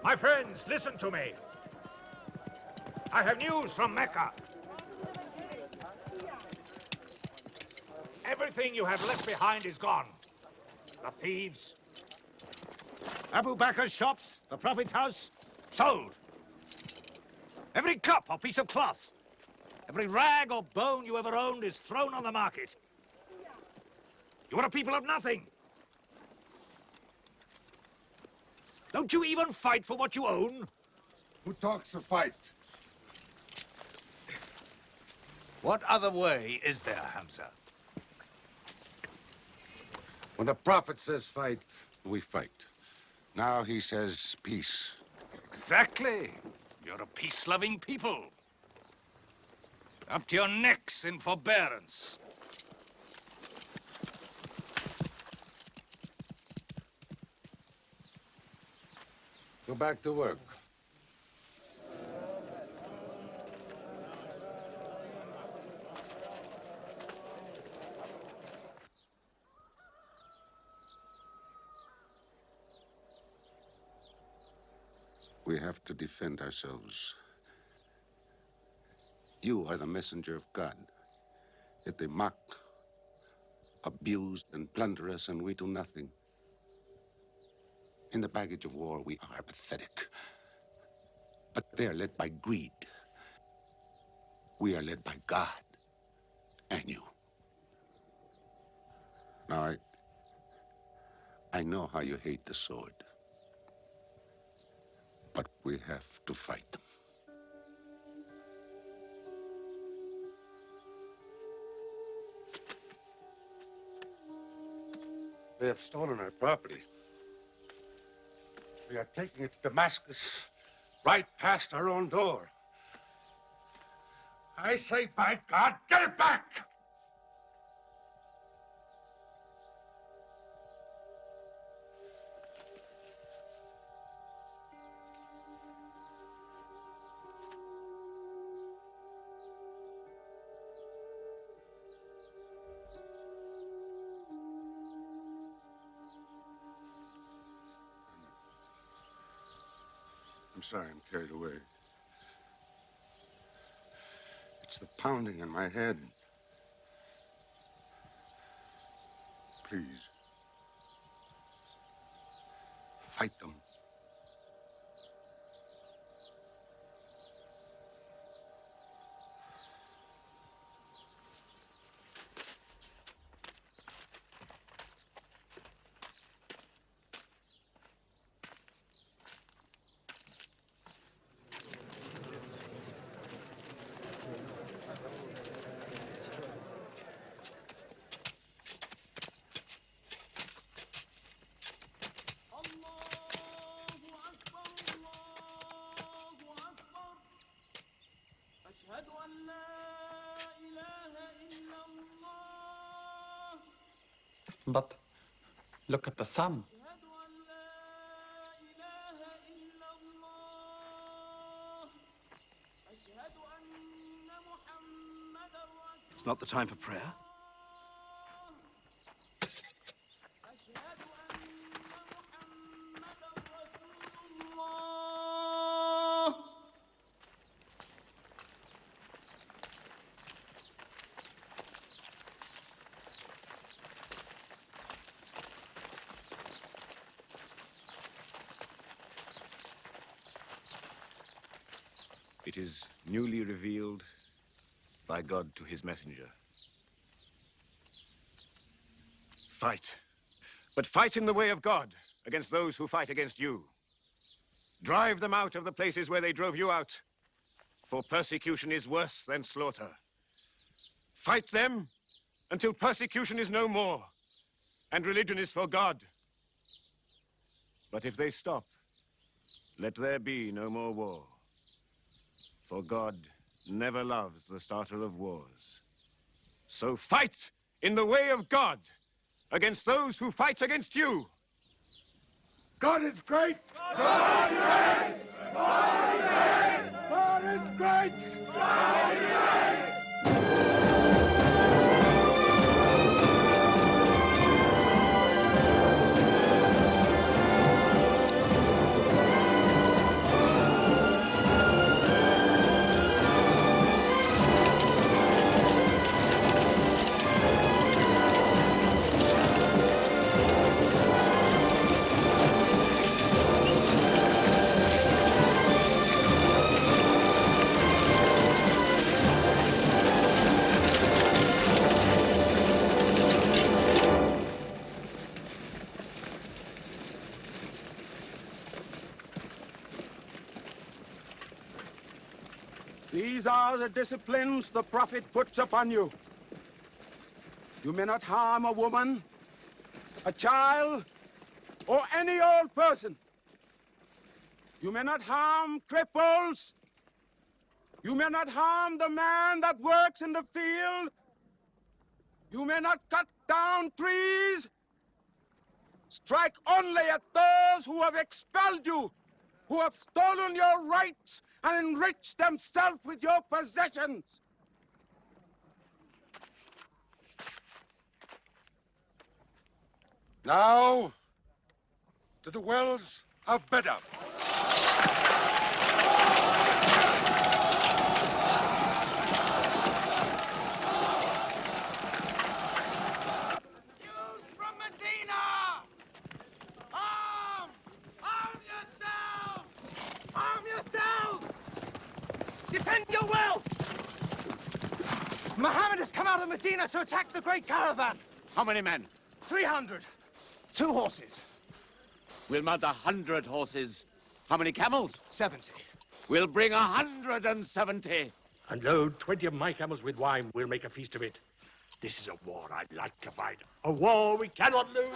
My friends, listen to me. I have news from Mecca. Everything you have left behind is gone. The thieves. Abu Bakr's shops, the Prophet's house, sold. Every cup or piece of cloth, every rag or bone you ever owned is thrown on the market. You are a people of nothing. Don't you even fight for what you own? Who talks of fight? What other way is there, Hamza? When the Prophet says fight, we fight. Now he says peace. Exactly. You're a peace-loving people. Up to your necks in forbearance. Go back to work. We have to defend ourselves. You are the messenger of God. Yet they mock, abuse, and plunder us, and we do nothing. In the baggage of war, we are pathetic. But they are led by greed. We are led by God and you. Now, I know how you hate the sword. But we have to fight them. They have stolen our property. We are taking it to Damascus, right past our own door. I say, by God, get it back! I'm sorry, I'm carried away. It's the pounding in my head. Please. Fight them. But look at the sun. It's not the time for prayer. It is newly revealed by God to his messenger. Fight. But fight in the way of God against those who fight against you. Drive them out of the places where they drove you out, for persecution is worse than slaughter. Fight them until persecution is no more and religion is for God. But if they stop, let there be no more war. For God never loves the starter of wars. So fight in the way of God against those who fight against you. God is great! God is great! God is great! God is great! God is great! These are the disciplines the prophet puts upon you. You may not harm a woman, a child, or any old person. You may not harm cripples. You may not harm the man that works in the field. You may not cut down trees. Strike only at those who have expelled you, who have stolen your rights and enriched themselves with your possessions. Now, to the wells of Bedar. Jews from Medina! Arm! Arm yourselves! Arm yourselves! Defend your wealth! Muhammad has come out of Medina to attack the great caravan. How many men? 300. 2 horses. We'll mount 100 horses. How many camels? 70. We'll bring 170. And load 20 of my camels with wine. We'll make a feast of it. This is a war I'd like to fight. A war we cannot lose.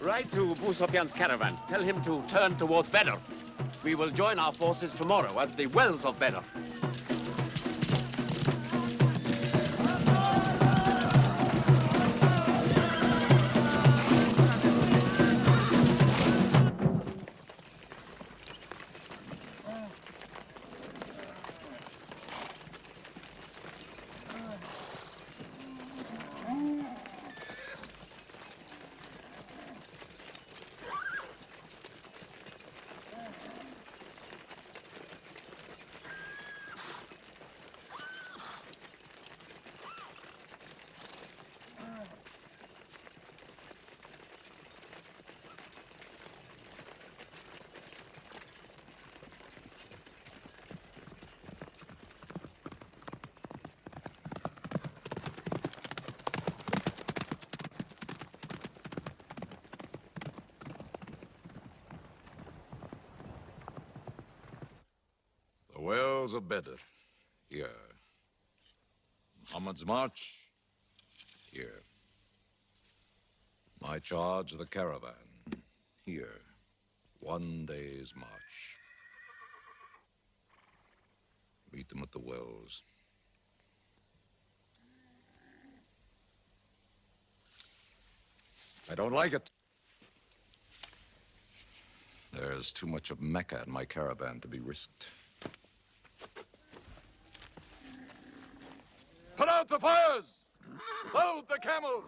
Ride to Abu Sufyan's caravan. Tell him to turn towards Badr. We will join our forces tomorrow at the wells of Badr. wells of Bedr. Here. Muhammad's march. Here. My charge of the caravan. Here. 1 day's march. Meet them at the wells. I don't like it. There's too much of Mecca in my caravan to be risked. Put out the fires! Load the camels!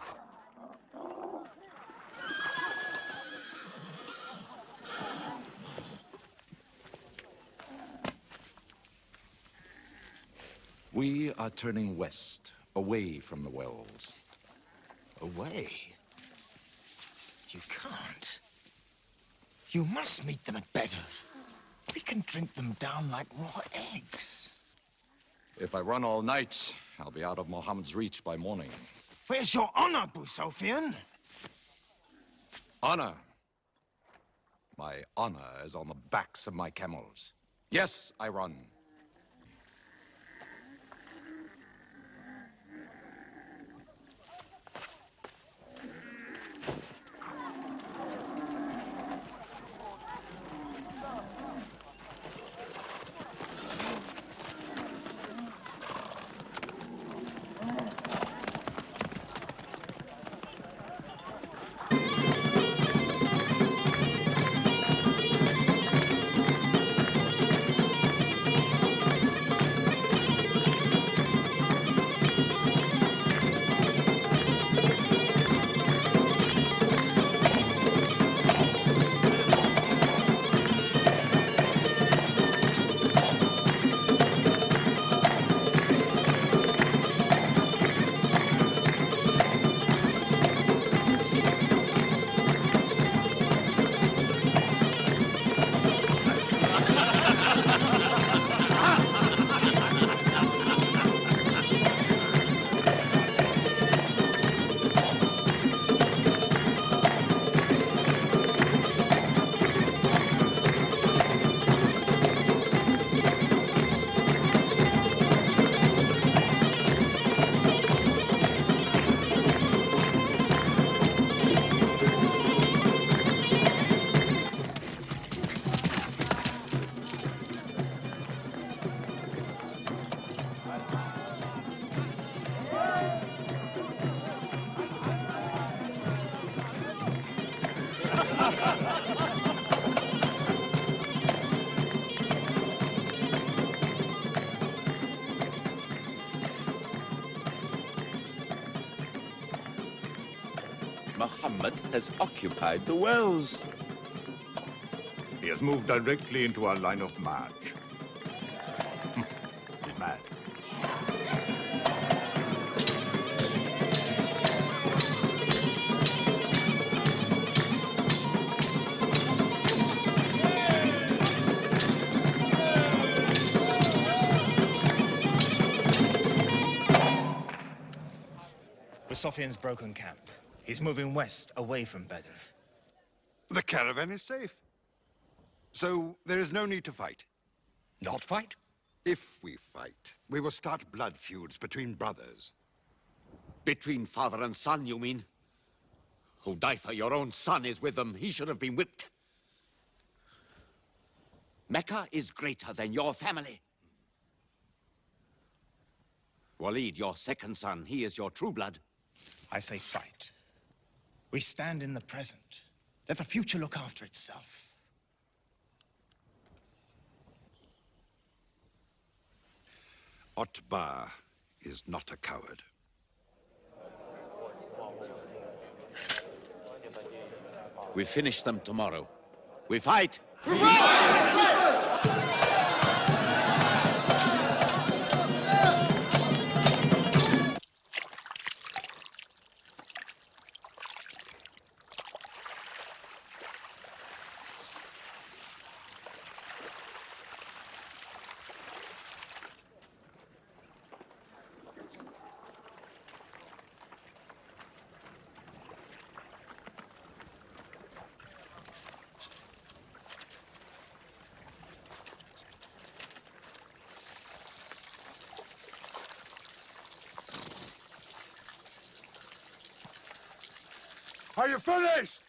We are turning west, away from the wells. Away? You can't. You must meet them at Bedr. We can drink them down like raw eggs. If I run all night, I'll be out of Muhammad's reach by morning. Where's your honor, Abu Sufyan? Honor? My honor is on the backs of my camels. Yes, I run. Muhammad has occupied the wells. He has moved directly into our line of march. He's mad. Sufyan's broken camp. He's moving west, away from Bedr. The caravan is safe. So there is no need to fight. Not fight? If we fight, we will start blood feuds between brothers. Between father and son, you mean? Hudayfa, your own son, is with them. He should have been whipped. Mecca is greater than your family. Walid, your second son, he is your true blood. I say fight. We stand in the present. Let the future look after itself. Otbah is not a coward. We finish them tomorrow. We fight! Are you finished?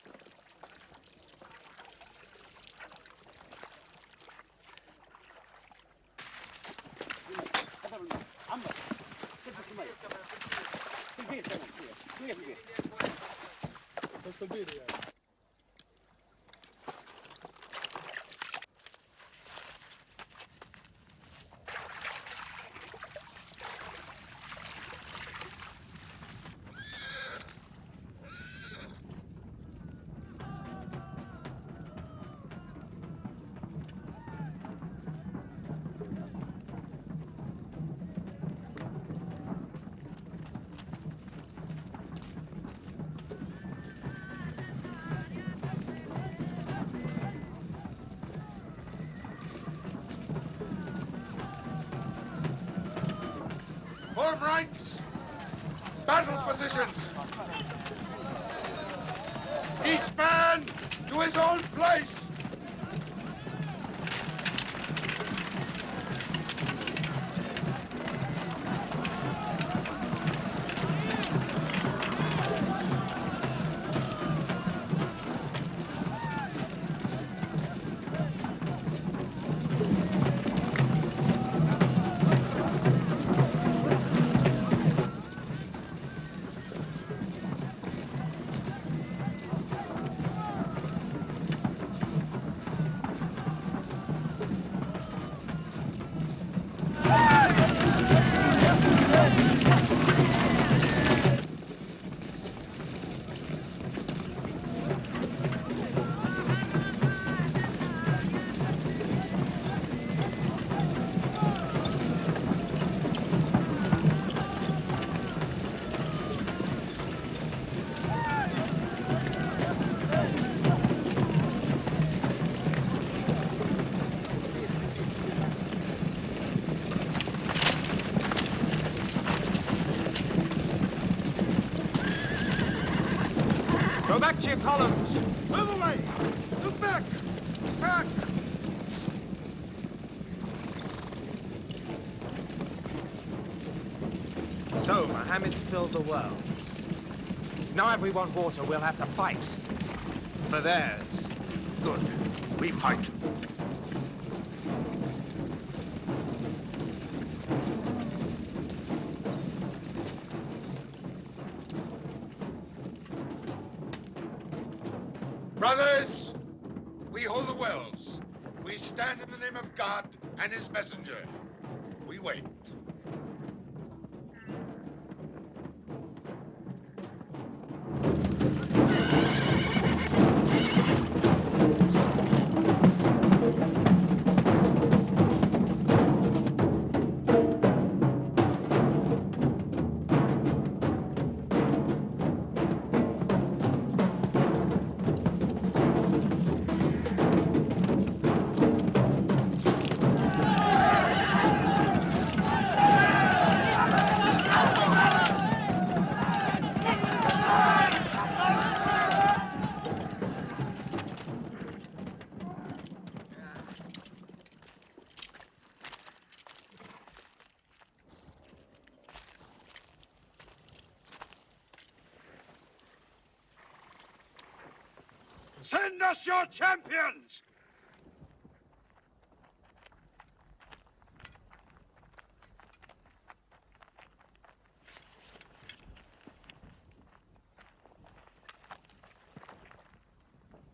Form ranks! Battle positions! Each man to his own place! Go back to your columns. Move away! Move back! Back! So, Mohammed's filled the world. Now if we want water, we'll have to fight. For theirs. Good. We fight. Brothers, we hold the wells. We stand in the name of God and his messenger. We wait. Send us your champions!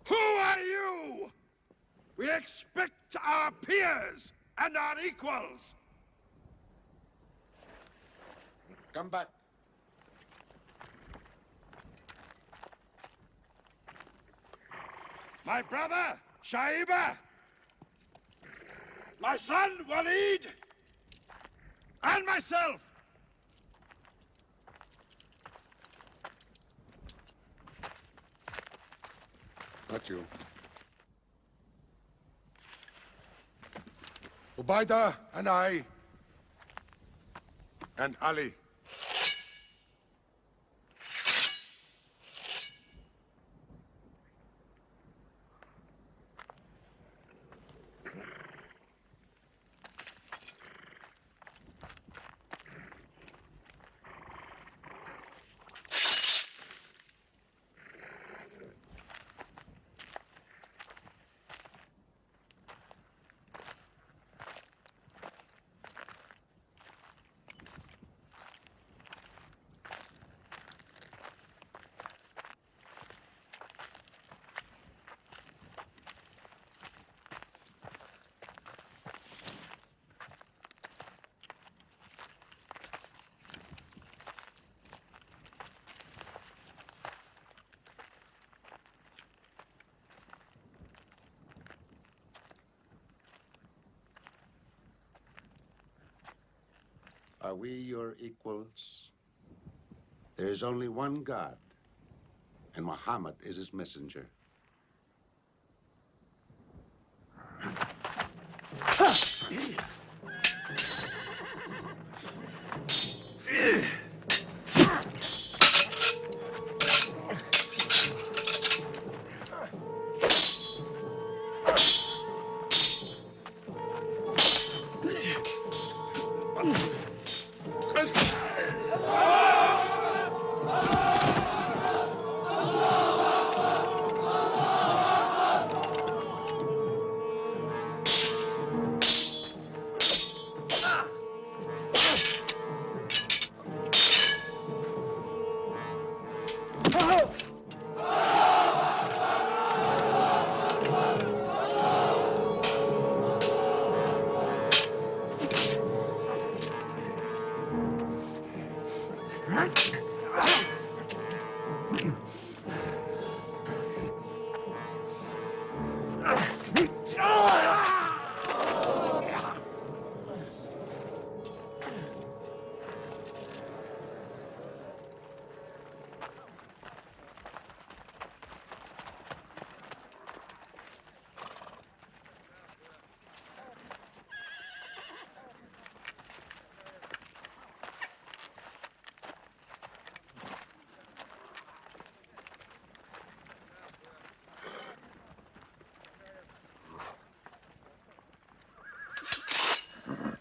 Who are you? We expect our peers and our equals. Come back. My brother, Shaiba. My son, Walid. And myself. Not you. Ubaida and I. And Ali. Are we your equals? There is only one God, and Muhammad is his messenger.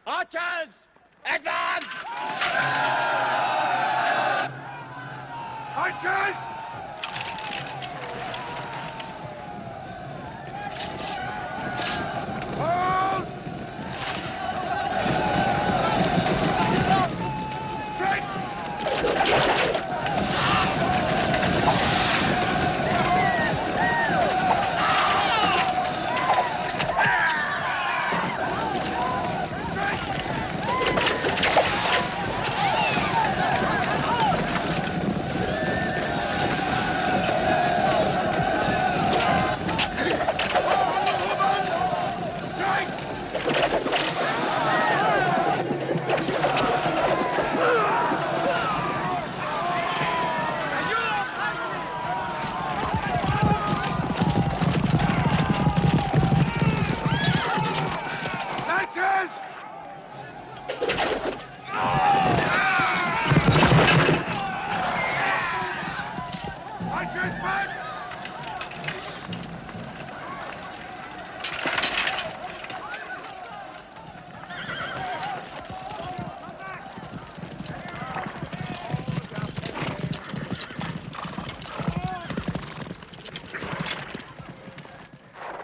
Archers! Advance! Archers! Hold!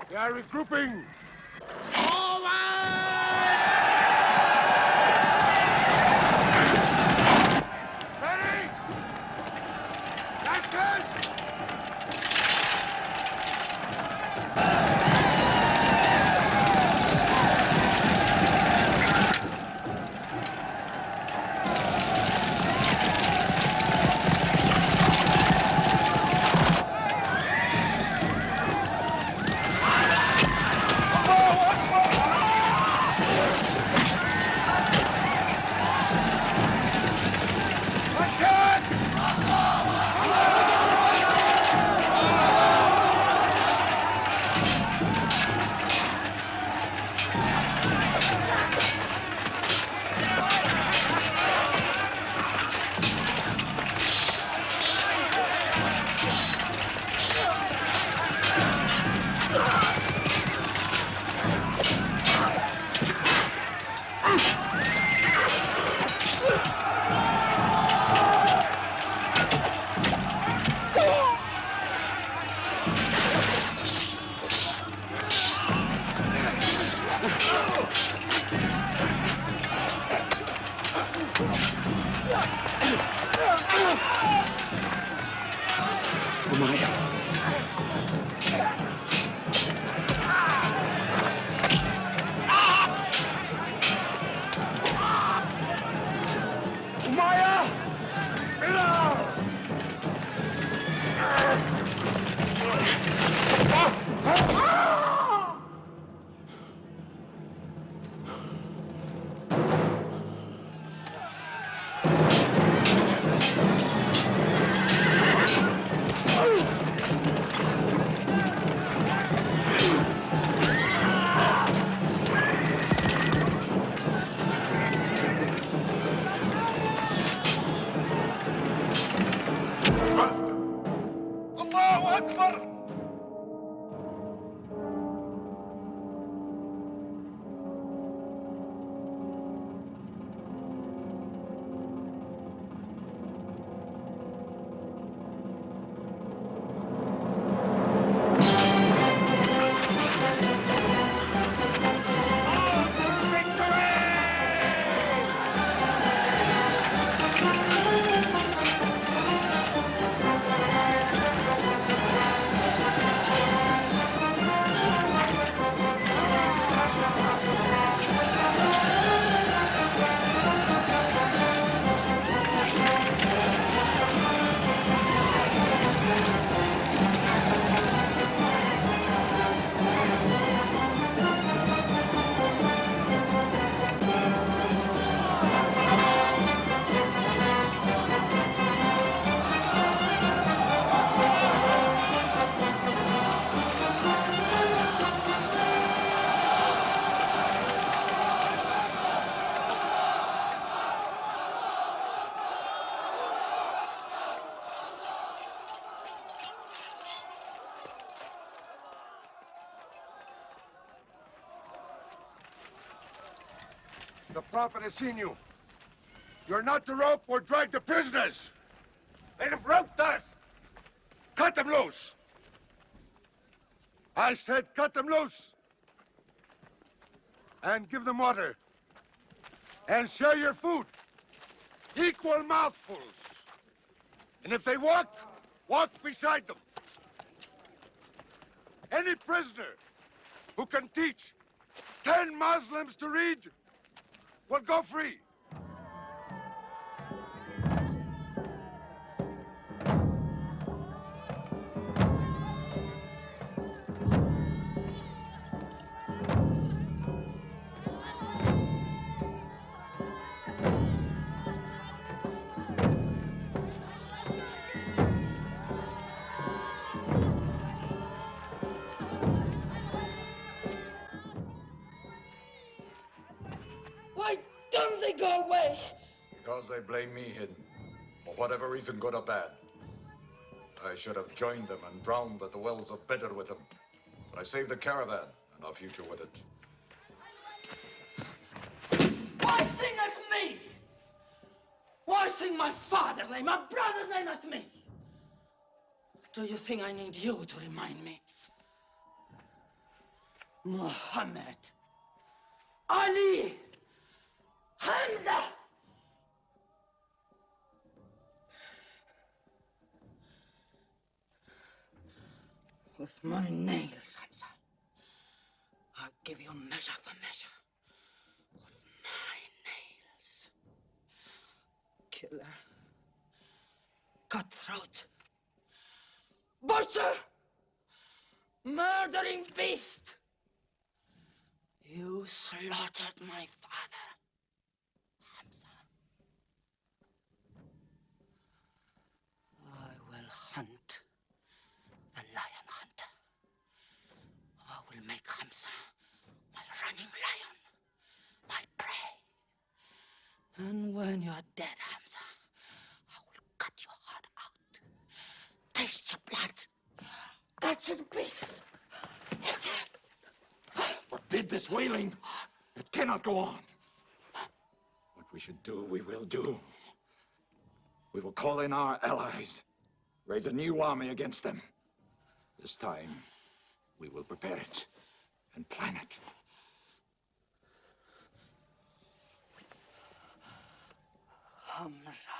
They are regrouping. Akbar! The Prophet has seen you. You're not to rope or drag the prisoners. They have roped us. Cut them loose. I said cut them loose. And give them water. And share your food. Equal mouthfuls. And if they walk, walk beside them. Any prisoner who can teach 10 Muslims to read will go free. Why don't they go away? Because they blame me, Hidden. For whatever reason, good or bad. I should have joined them and drowned at the wells of Bedr with them. But I saved the caravan and our future with it. Why sing at me? Why sing my father's name, my brother's name at me? Do you think I need you to remind me? Muhammad, Ali, Hamza. With my nails, Hamza, I'll give you measure for measure. With my nails. Killer. Cutthroat. Butcher! Murdering beast! You slaughtered my father, Hamza. I will hunt the lion hunter. I will make Hamza my running lion, my prey. And when you're dead, Hamza, I will cut your heart out. Taste your blood. Cut you to pieces. Eat it. Forbid this wailing. It cannot go on. What we should do, we will do. We will call in our allies, raise a new army against them. This time, we will prepare it and plan it. Hamza.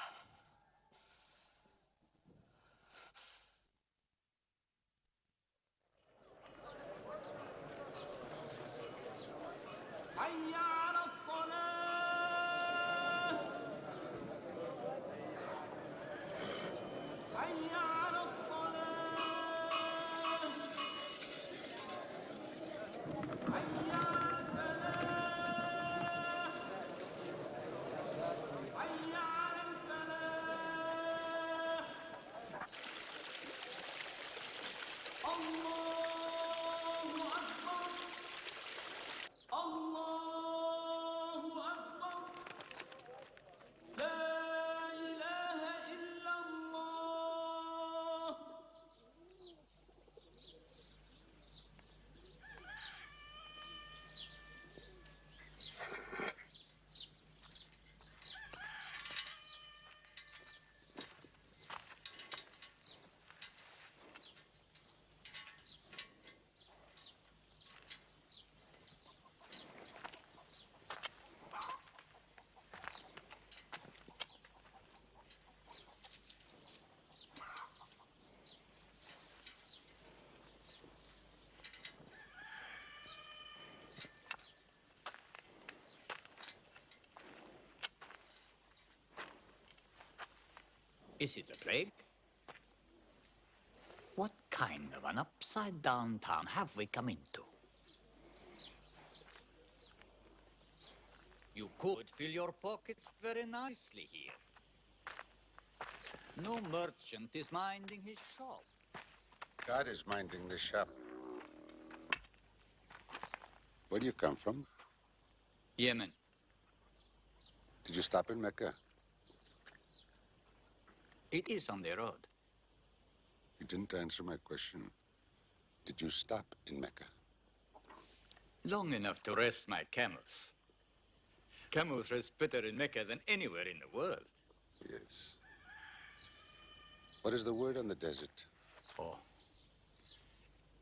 حي على الصلاة حي على الصلاة حي على الفلاح حي على الفلاح الله أكبر الله أكبر لا إله إلا الله Is it a plague? What kind of an upside-down town have we come into? You could fill your pockets very nicely here. No merchant is minding his shop. God is minding this shop. Where do you come from? Yemen. Did you stop in Mecca? It is on the road. You didn't answer my question. Did you stop in Mecca? Long enough to rest my camels. Camels rest better in Mecca than anywhere in the world. Yes. What is the word on the desert? Oh.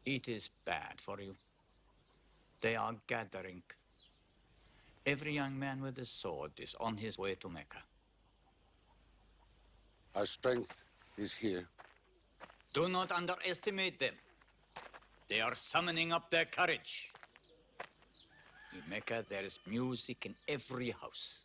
It is bad for you. They are gathering. Every young man with a sword is on his way to Mecca. Our strength is here. Do not underestimate them. They are summoning up their courage. In Mecca, there is music in every house.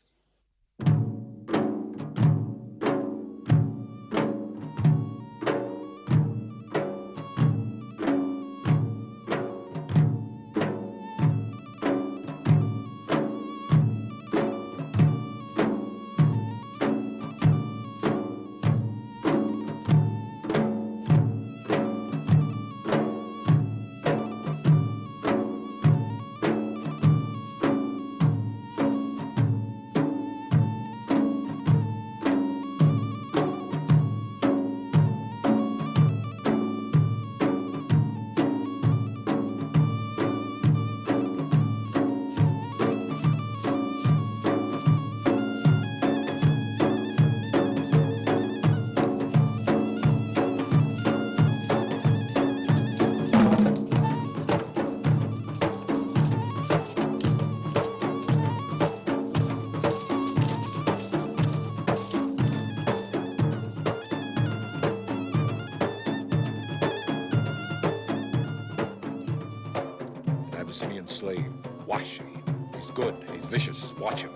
Abyssinian slave, Washi. He's good, he's vicious. Watch him.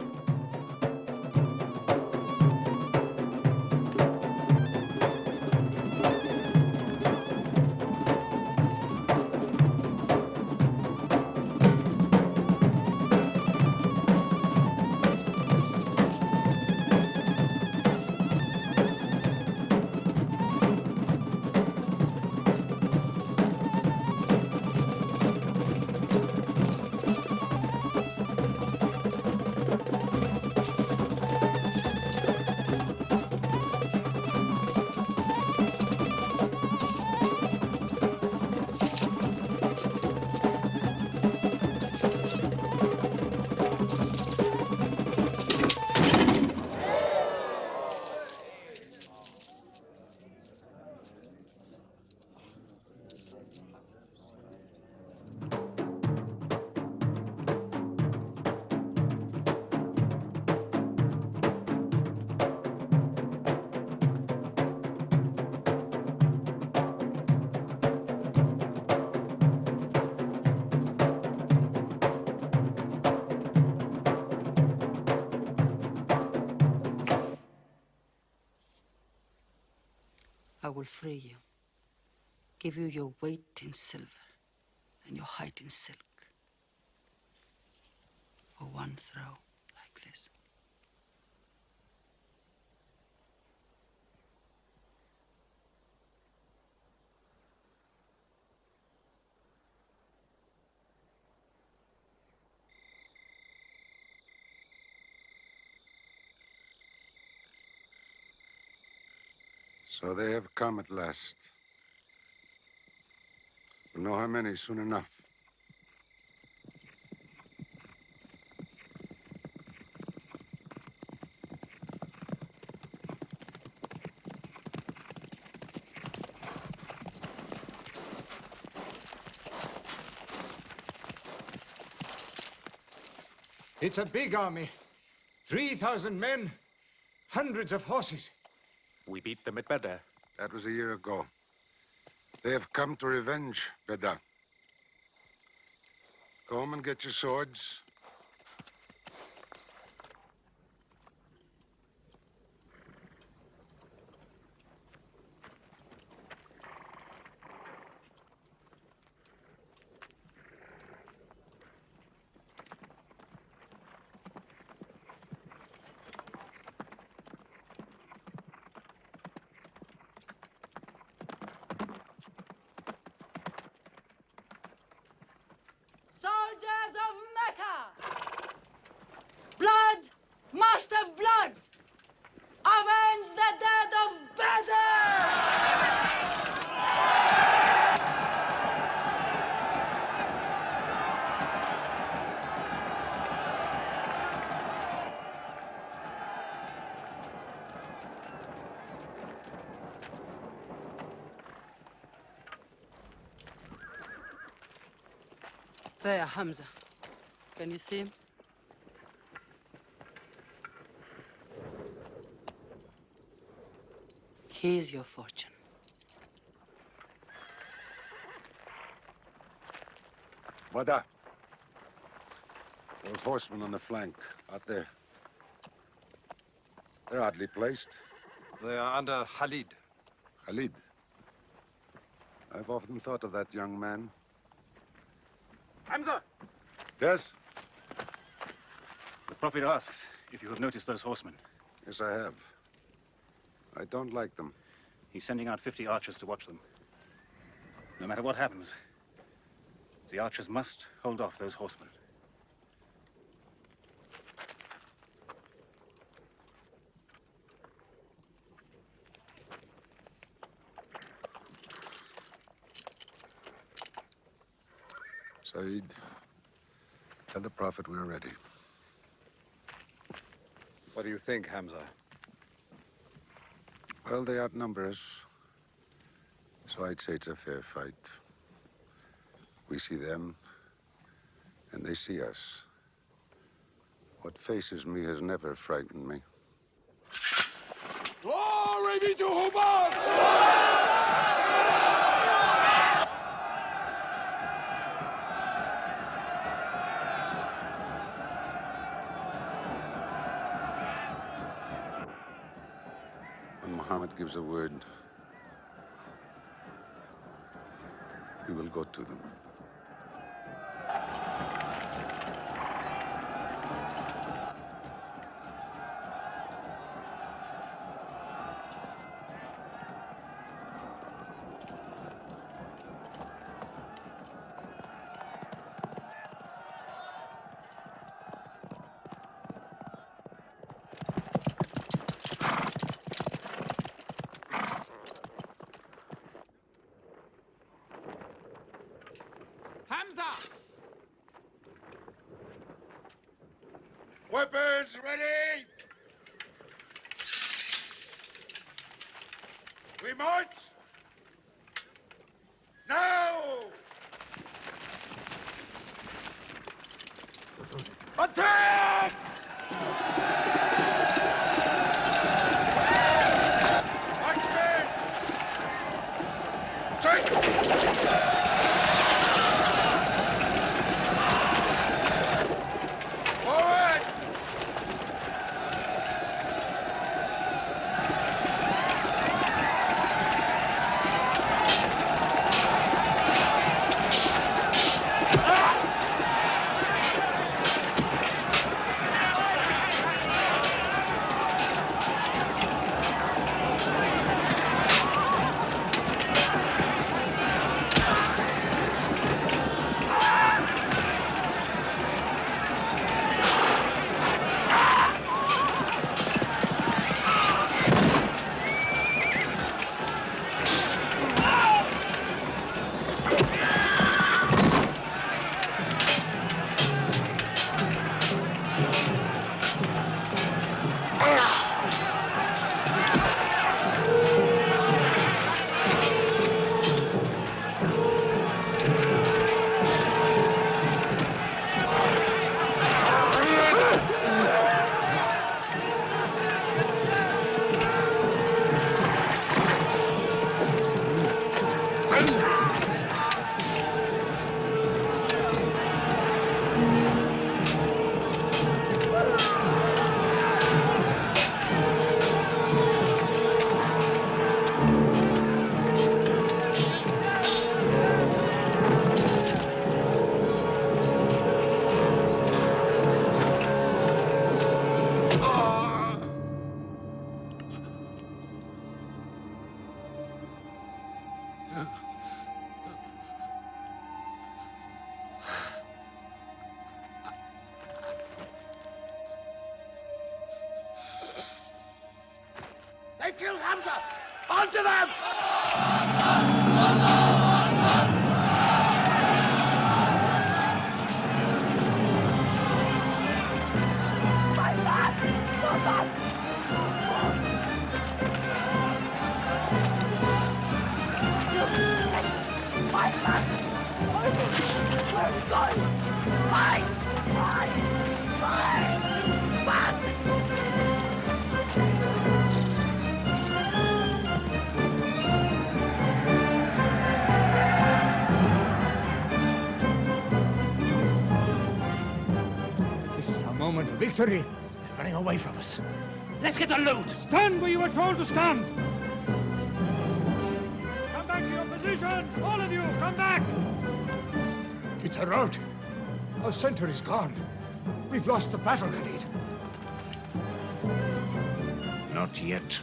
I will free you, give you your weight in silver and your height in silk for one throw like this. So they have come at last. We'll know how many soon enough. It's a big army. 3,000 men, hundreds of horses. We beat them at Badr. That was a year ago. They have come to revenge Badr. Go home and get your swords. Mecca! Blood must have blood! Avenge the dead of Badr! There, Hamza. Can you see him? Here's your fortune. Wada. Those horsemen on the flank, out there. They're oddly placed. They are under Khalid. Khalid? I've often thought of that young man. Hamza! Yes? The Prophet asks if you have noticed those horsemen. Yes, I have. I don't like them. He's sending out 50 archers to watch them. No matter what happens, the archers must hold off those horsemen. Saeed, tell the Prophet we're ready. What do you think, Hamza? Well, they outnumber us, so I'd say it's a fair fight. We see them, and they see us. What faces me has never frightened me. Glory be to Hubbard! When Muhammad gives a word, we will go to them. Hamza! Weapons ready! We march! Now! Attack! Hamza! Onto them! This is our moment of victory. They're running away from us. Let's get the loot! Stand where you were told to stand! Come back to your positions! All of you, come back! It's a rout. Our center is gone. We've lost the battle, Khalid. Not yet.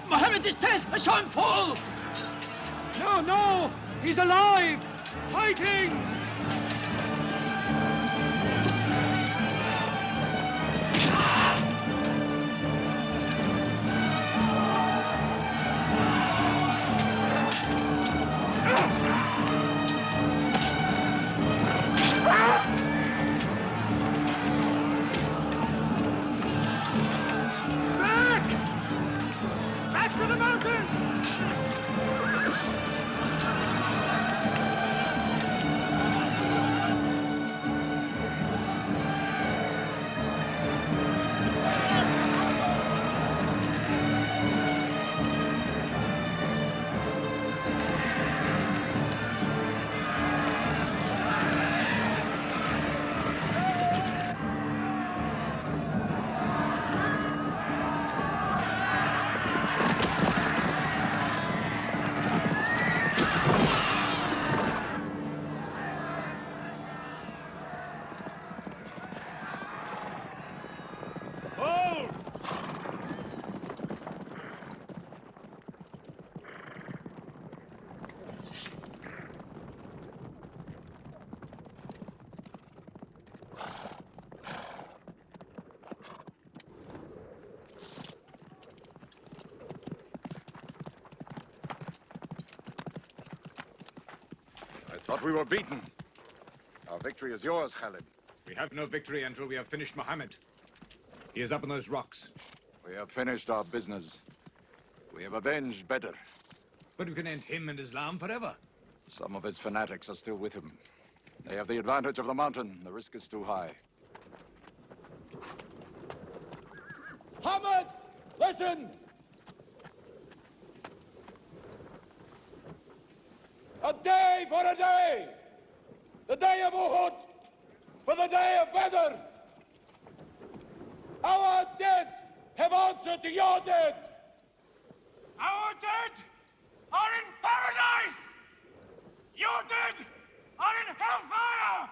Mohammed is dead! I saw him fall! No, no! He's alive! Fighting! Back to the mountain! Thought we were beaten. Our victory is yours, Khalid. We have no victory until we have finished Mohammed. He is up on those rocks. We have finished our business. We have avenged Badr. But we can end him and Islam forever. Some of his fanatics are still with him. They have the advantage of the mountain. The risk is too high. Muhammad, listen! A day for a day! The day of Uhud for the day of Badr! Our dead have answered to your dead. Our dead are in paradise. Your dead are in hellfire.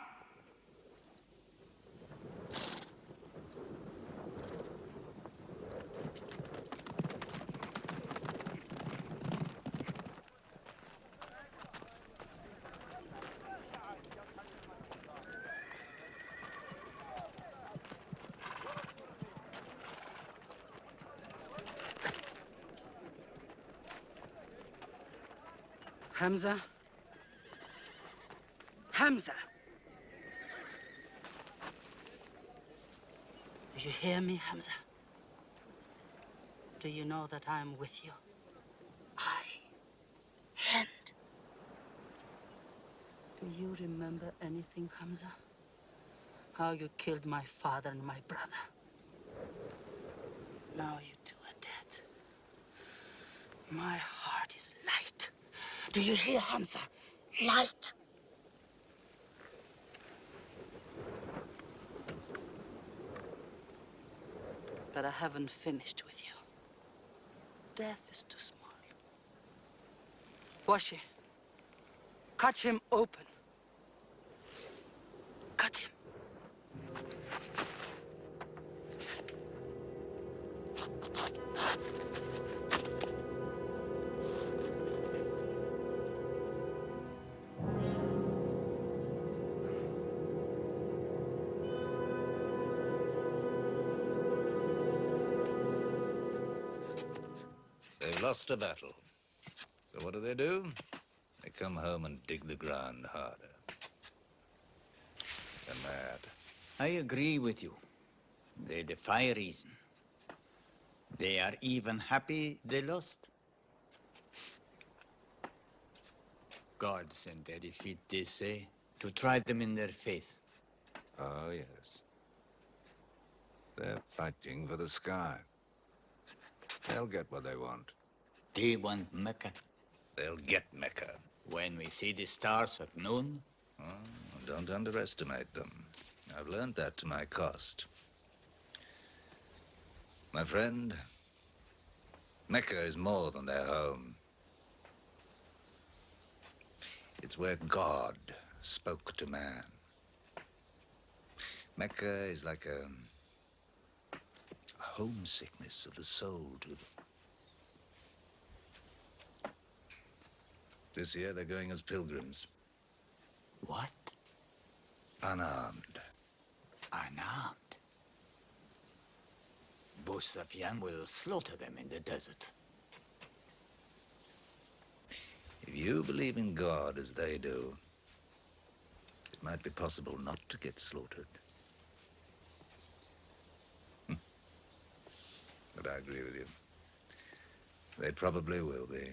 Hamza? Hamza! Do you hear me, Hamza? Do you know that I'm with you? And do you remember anything, Hamza? How you killed my father and my brother? Now you two are dead. My heart is light. Do you hear, Hamza? Light. But I haven't finished with you. Death is too small. Washi, cut him open. Cut him. They've lost a battle. So what do? They come home and dig the ground harder. They're mad. I agree with you. They defy reason. They are even happy they lost. God sent their defeat, they say, to try them in their faith. Oh, yes. They're fighting for the sky. They'll get what they want. They want Mecca. They'll get Mecca. When we see the stars at noon? Oh, don't underestimate them. I've learned that to my cost. My friend, Mecca is more than their home. It's where God spoke to man. Mecca is like a homesickness of the soul to them. This year they're going as pilgrims. What? Unarmed. Unarmed? Abu Sufyan will slaughter them in the desert. If you believe in God as they do, it might be possible not to get slaughtered. But I agree with you. They probably will be.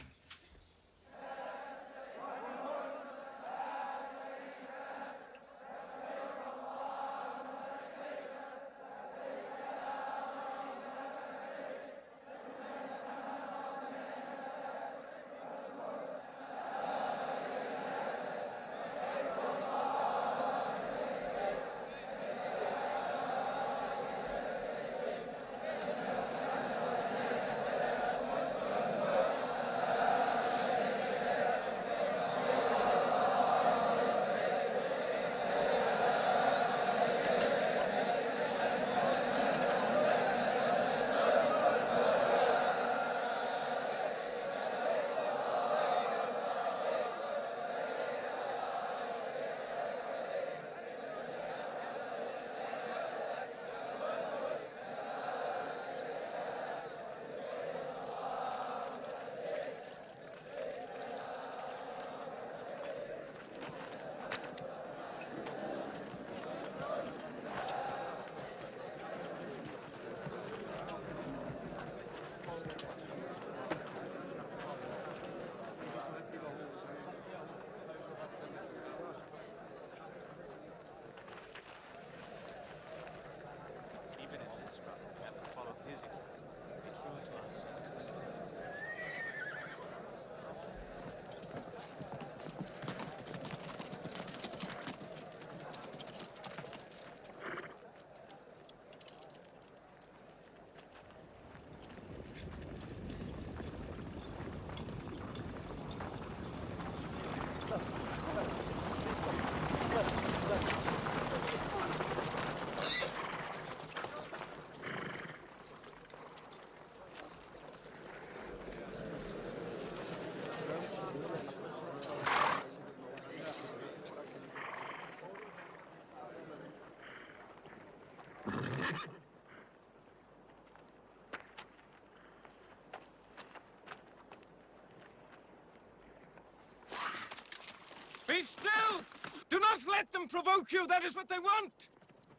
Be still! Do not let them provoke you. That is what they want.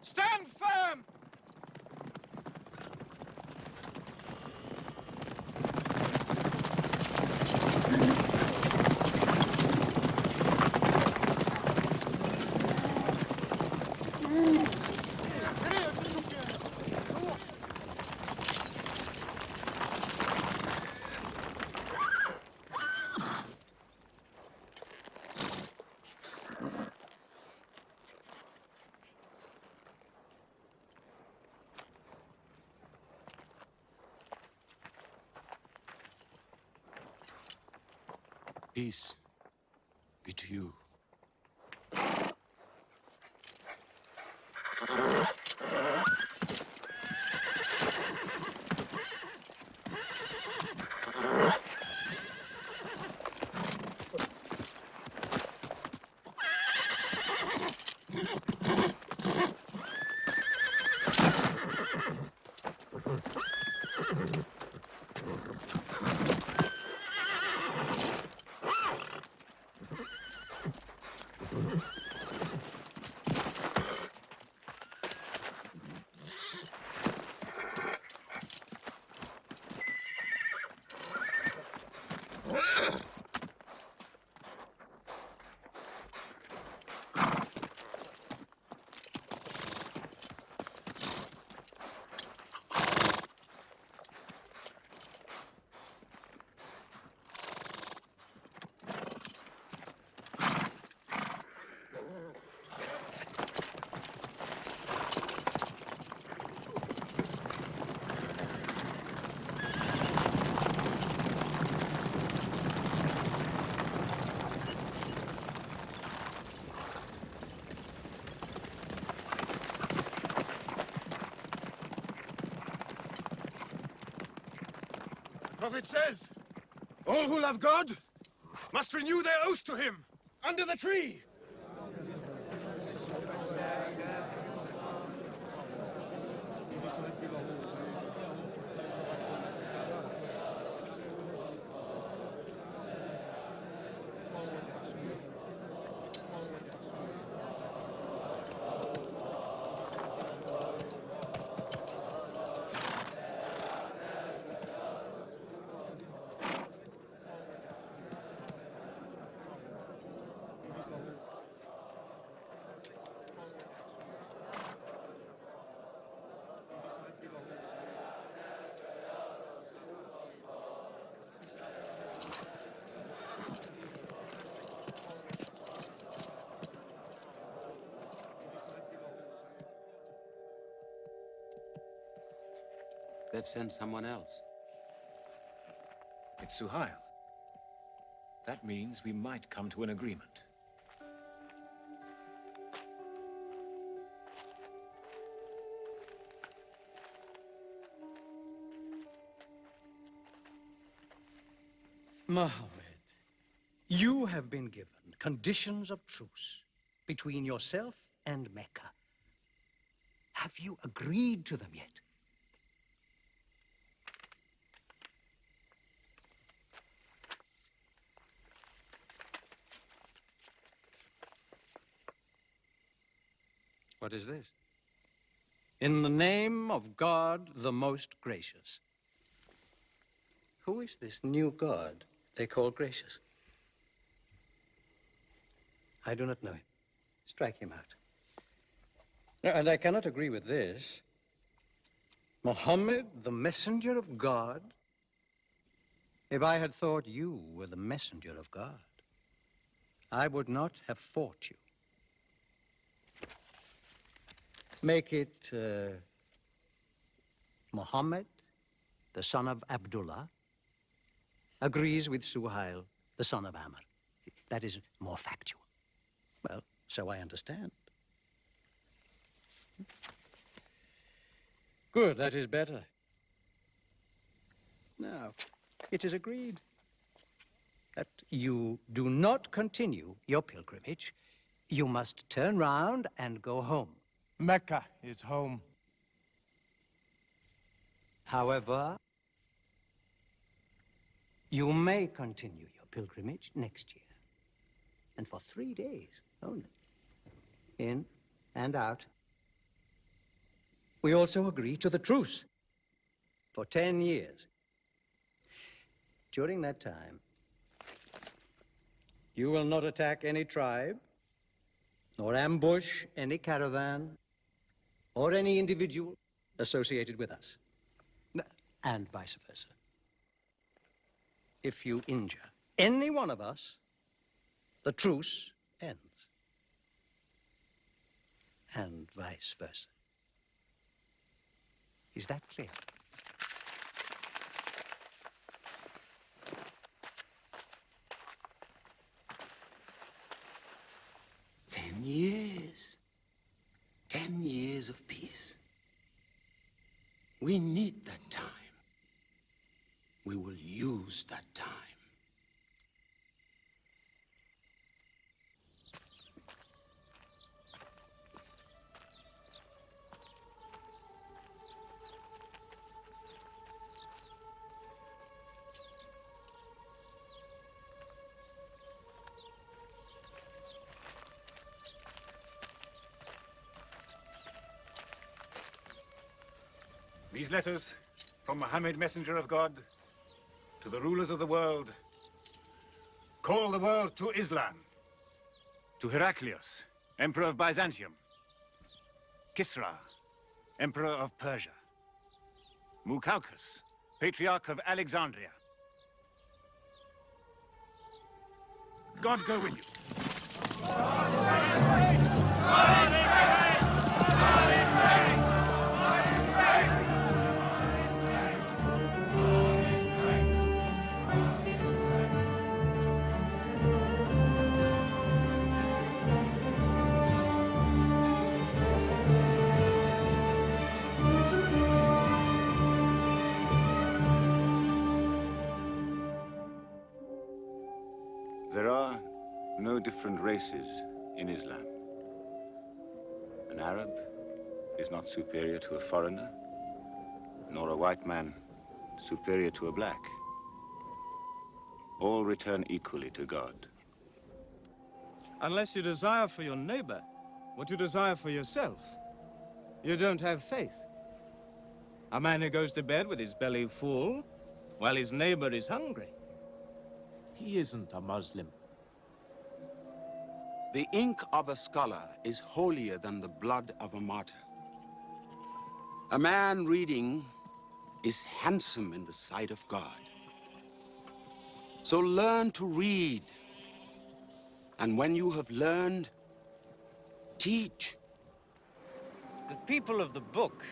Stand firm! Peace be to you. The prophet says, all who love God must renew their oath to him under the tree. They've sent someone else. It's Suhail. That means we might come to an agreement. Mohammed, you have been given conditions of truce between yourself and Mecca. Have you agreed to them yet? What is this? In the name of God, the most gracious. Who is this new God they call gracious? I do not know him. Strike him out. And I cannot agree with this. Muhammad, the messenger of God? If I had thought you were the messenger of God, I would not have fought you. Make it Muhammad, the son of Abdullah, agrees with Suhail, the son of Amr. That is more factual. Well, so I understand. Good, that is better. Now, it is agreed that you do not continue your pilgrimage. You must turn round and go home. Mecca is home. However, you may continue your pilgrimage next year. and for 3 days only. In and out. We also agree to the truce for 10 years. During that time, you will not attack any tribe, nor ambush any caravan, or any individual associated with us, and vice versa. If you injure any one of us, the truce ends, and vice versa. Is that clear? Years. 10 years of peace. We need that time. We will use that time. These letters from Muhammad, messenger of God, to the rulers of the world, call the world to Islam. To Heraclius, Emperor of Byzantium. Kisra, Emperor of Persia. Mukaukos, Patriarch of Alexandria. God go with you. There are no different races in Islam. An Arab is not superior to a foreigner, nor a white man superior to a black. All return equally to God. Unless you desire for your neighbor what you desire for yourself, you don't have faith. A man who goes to bed with his belly full while his neighbor is hungry, he isn't a Muslim. The ink of a scholar is holier than the blood of a martyr. A man reading is handsome in the sight of God. So learn to read. And when you have learned, teach. The people of the book,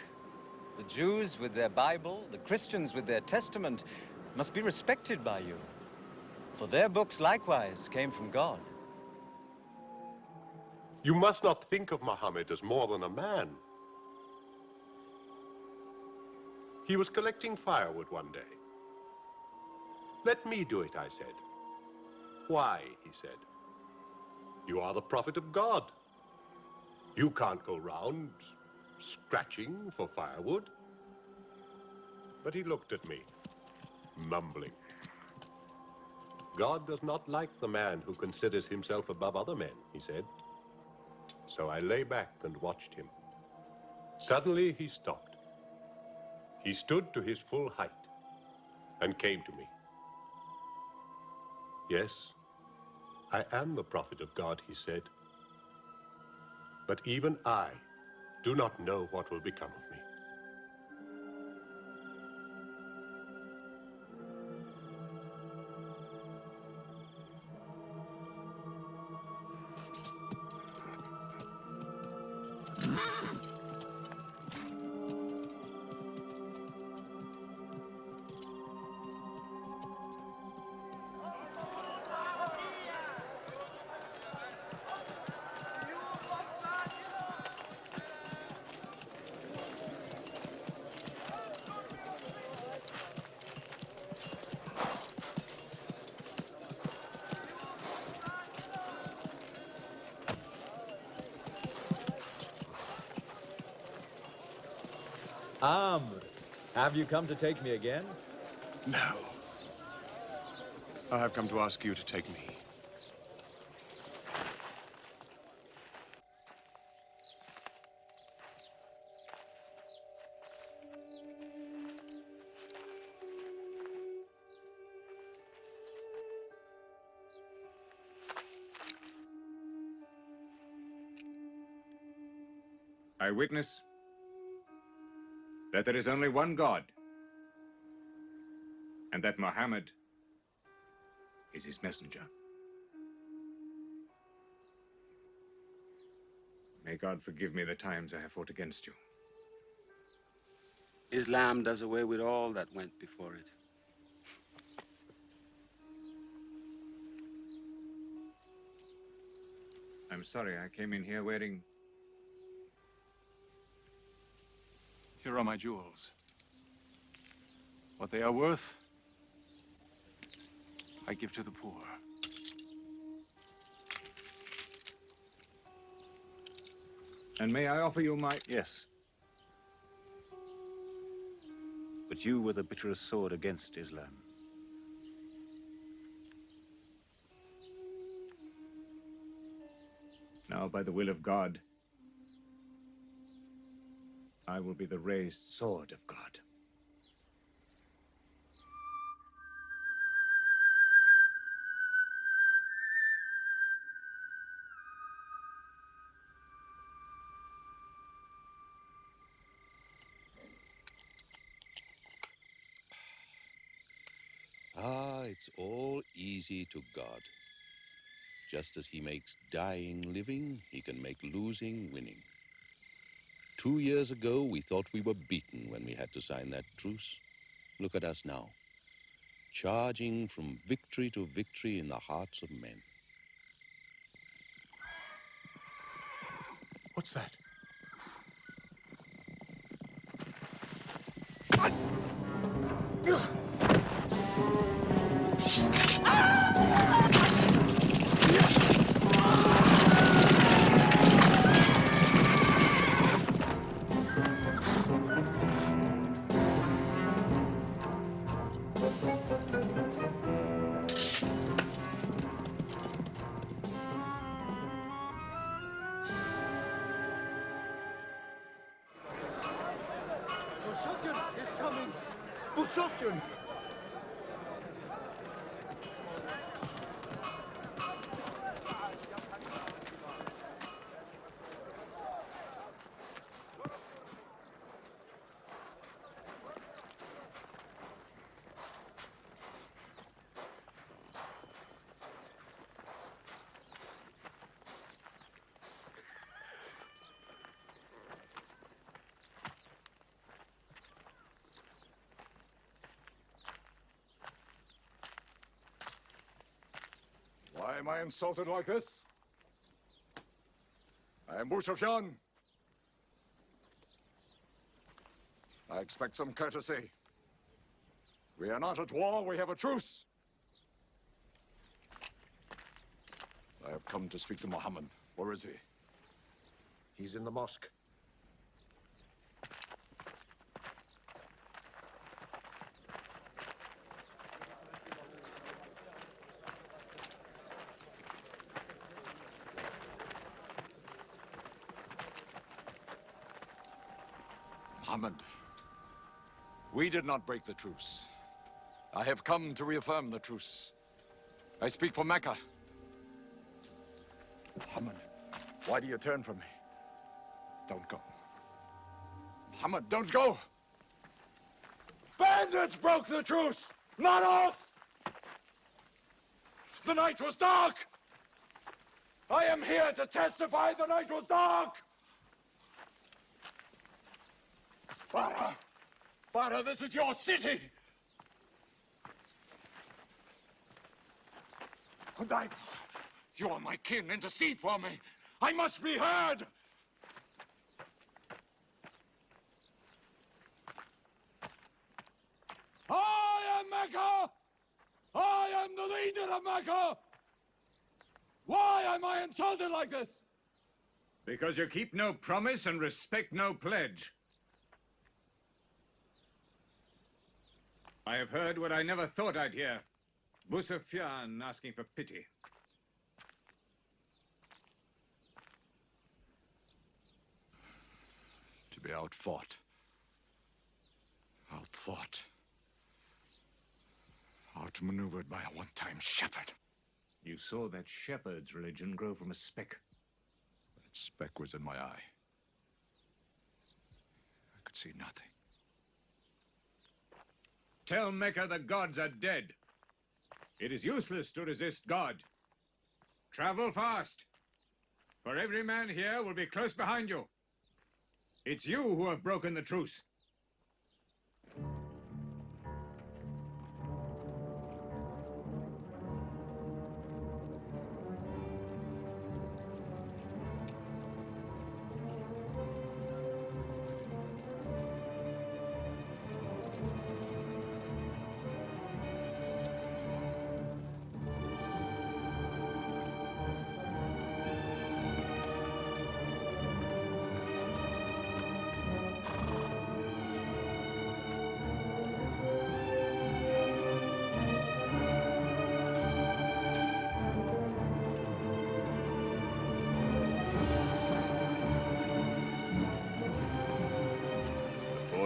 the Jews with their Bible, the Christians with their Testament, must be respected by you. For their books likewise came from God. You must not think of Muhammad as more than a man. He was collecting firewood one day. Let me do it, I said. Why, he said. You are the prophet of God. You can't go round scratching for firewood. But he looked at me, mumbling. God does not like the man who considers himself above other men, he said. So I lay back and watched him. Suddenly he stopped. He stood to his full height and came to me. Yes, I am the prophet of God, he said. But even I do not know what will become of me. Amr, have you come to take me again? No. I have come to ask you to take me. I witness that there is only one God, and that Muhammad is his messenger. May God forgive me the times I have fought against you. Islam does away with all that went before it. I'm sorry, I came in here wearing... Here are my jewels. What they are worth, I give to the poor. And may I offer you my... Yes. But you were the bitterest sword against Islam. Now, by the will of God, I will be the raised sword of God. Ah, it's all easy to God. Just as he makes dying living, he can make losing winning. 2 years ago, we thought we were beaten when we had to sign that truce. Look at us now, charging from victory to victory in the hearts of men. What's that? Busofyan is coming! Busofyan! Why am I insulted like this? I am Abu Sufyan. I expect some courtesy. We are not at war, we have a truce. I have come to speak to Muhammad. Where is he? He's in the mosque. Muhammad, we did not break the truce. I have come to reaffirm the truce. I speak for Mecca. Muhammad, why do you turn from me? Don't go. Muhammad, don't go! Bandits broke the truce, not us! The night was dark! I am here to testify the night was dark! Father! Father, this is your city! Hudayb, you are my kin. Intercede for me. I must be heard! I am Mecca! I am the leader of Mecca! Why am I insulted like this? Because you keep no promise and respect no pledge. I have heard what I never thought I'd hear. Abu Sufyan asking for pity. To be outfought. Outthought. Outmaneuvered by a one-time shepherd. You saw that shepherd's religion grow from a speck. That speck was in my eye. see nothing. Tell Mecca the gods are dead. It is useless to resist God. Travel fast, for every man here will be close behind you. It's you who have broken the truce.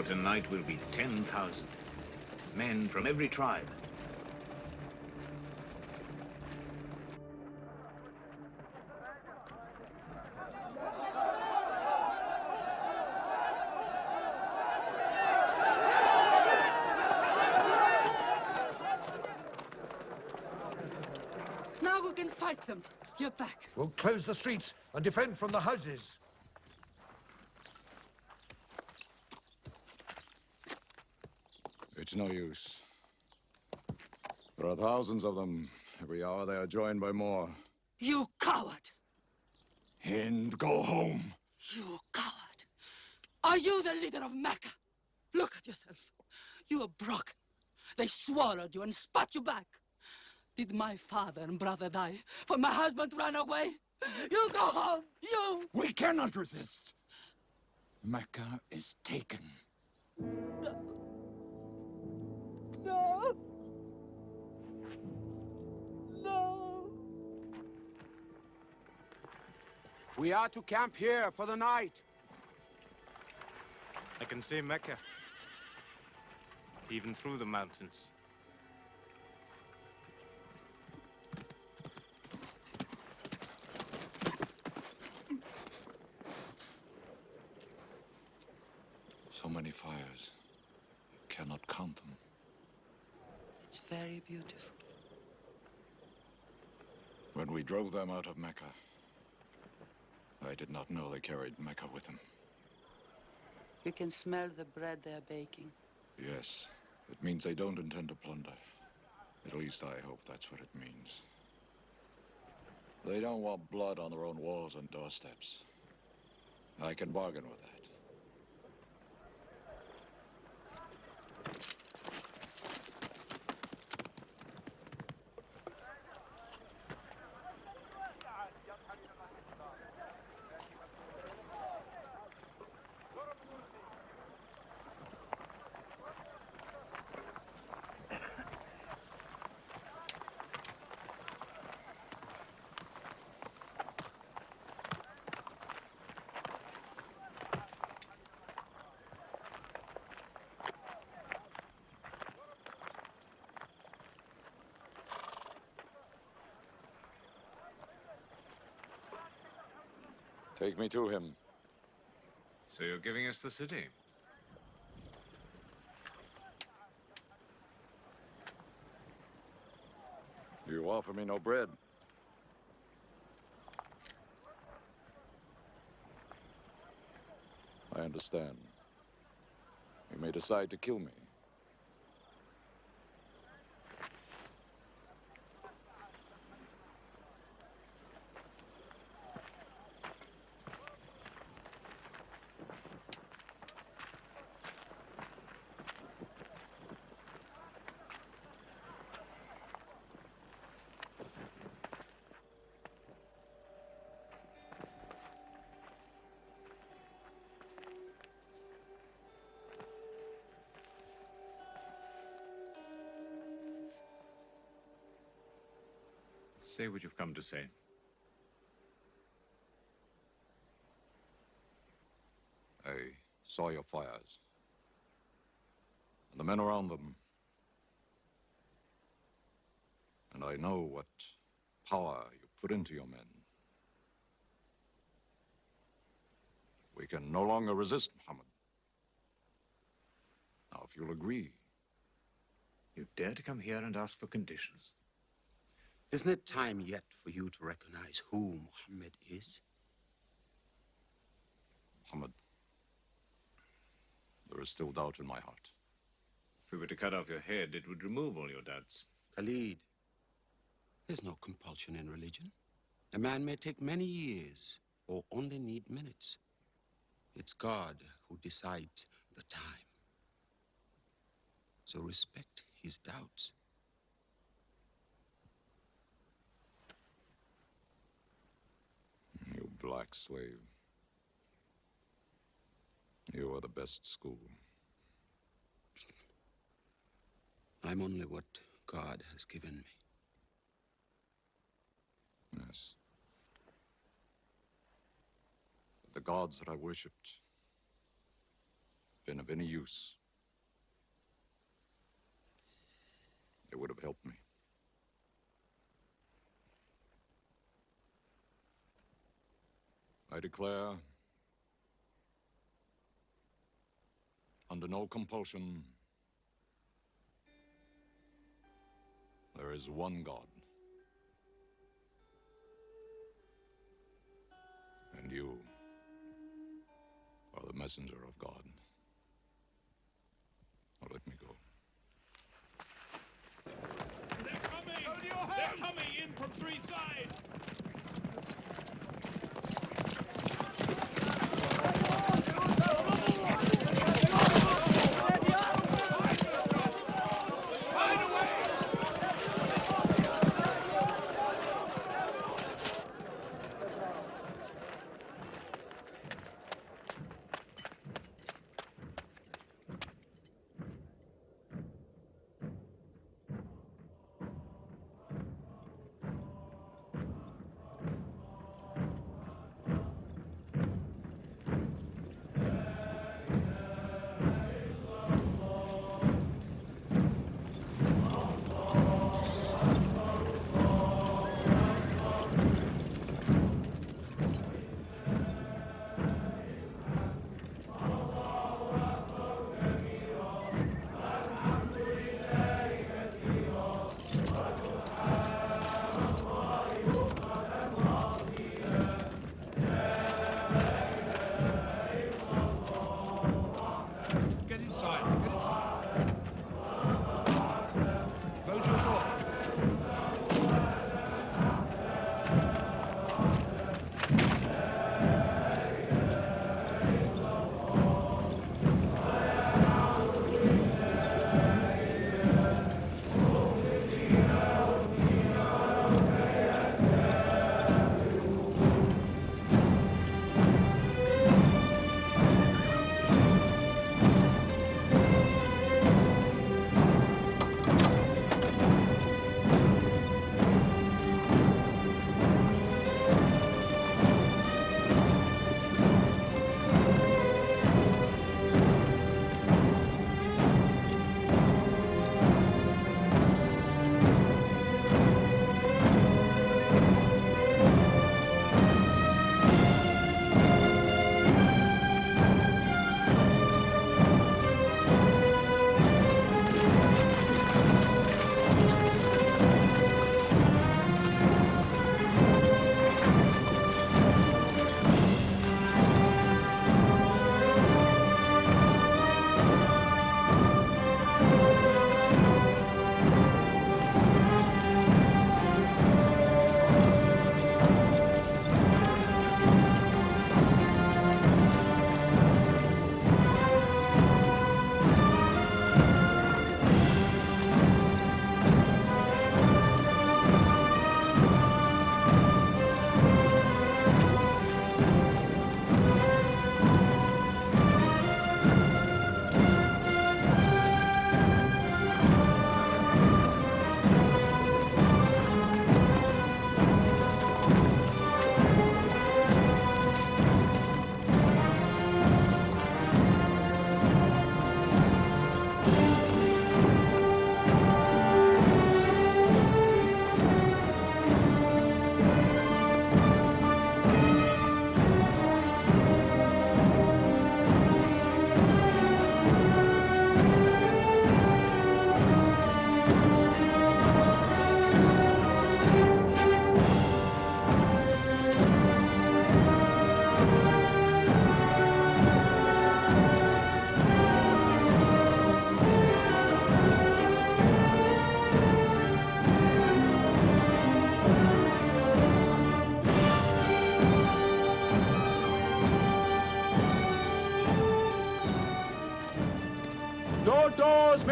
Tonight will be 10,000 men from every tribe. Now we can fight them. You're back. We'll close the streets and defend from the houses. It's no use. There are thousands of them. Every hour they are joined by more. You coward! Hind, go home. You coward! Are you the leader of Mecca? Look at yourself. You are broken. They swallowed you and spat you back. Did my father and brother die? For my husband ran away? You go home! You! We cannot resist. Mecca is taken. No! No! We are to camp here for the night. I can see Mecca, even through the mountains. So many fires. You cannot count them. It's very beautiful. When we drove them out of Mecca, I did not know they carried Mecca with them. You can smell the bread they're baking. Yes, it means they don't intend to plunder. At least I hope that's what it means. They don't want blood on their own walls and doorsteps. I can bargain with that. Take me to him. So you're giving us the city? You offer me no bread. I understand. You may decide to kill me. Say what you've come to say. I saw your fires. And the men around them. And I know what power you put into your men. We can no longer resist Muhammad. Now, if you'll agree, you dare to come here and ask for conditions. Isn't it time yet for you to recognize who Muhammad is? Muhammad, there is still doubt in my heart. If we were to cut off your head, it would remove all your doubts. Khalid, there's no compulsion in religion. A man may take many years or only need minutes. It's God who decides the time. So respect his doubts. You black slave. You are the best school. I'm only what God has given me. Yes. If the gods that I worshipped been of any use, they would have helped me. I declare, under no compulsion, there is one God. And you are the messenger of God. Now let me go. They're coming! They're coming in from three sides!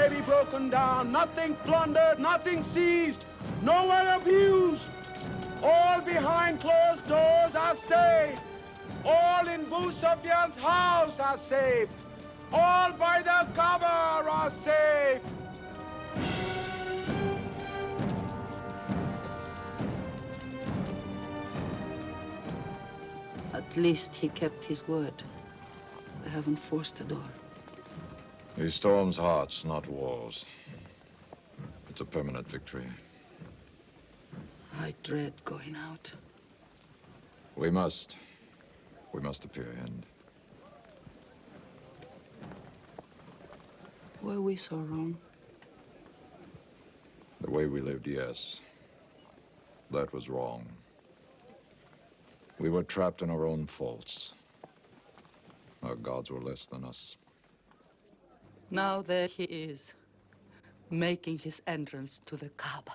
may be broken down, nothing plundered, nothing seized, no one abused. All behind closed doors are safe. All in Abu Sufyan's house are safe. All by the Kaaba are safe. At least he kept his word. I haven't forced the door. He storms hearts, not walls. It's a permanent victory. I dread going out. We must. We must appear, and Were we so wrong? the way we lived, yes. That was wrong. We were trapped in our own faults. Our gods were less than us. Now there he is, making his entrance to the Kaaba.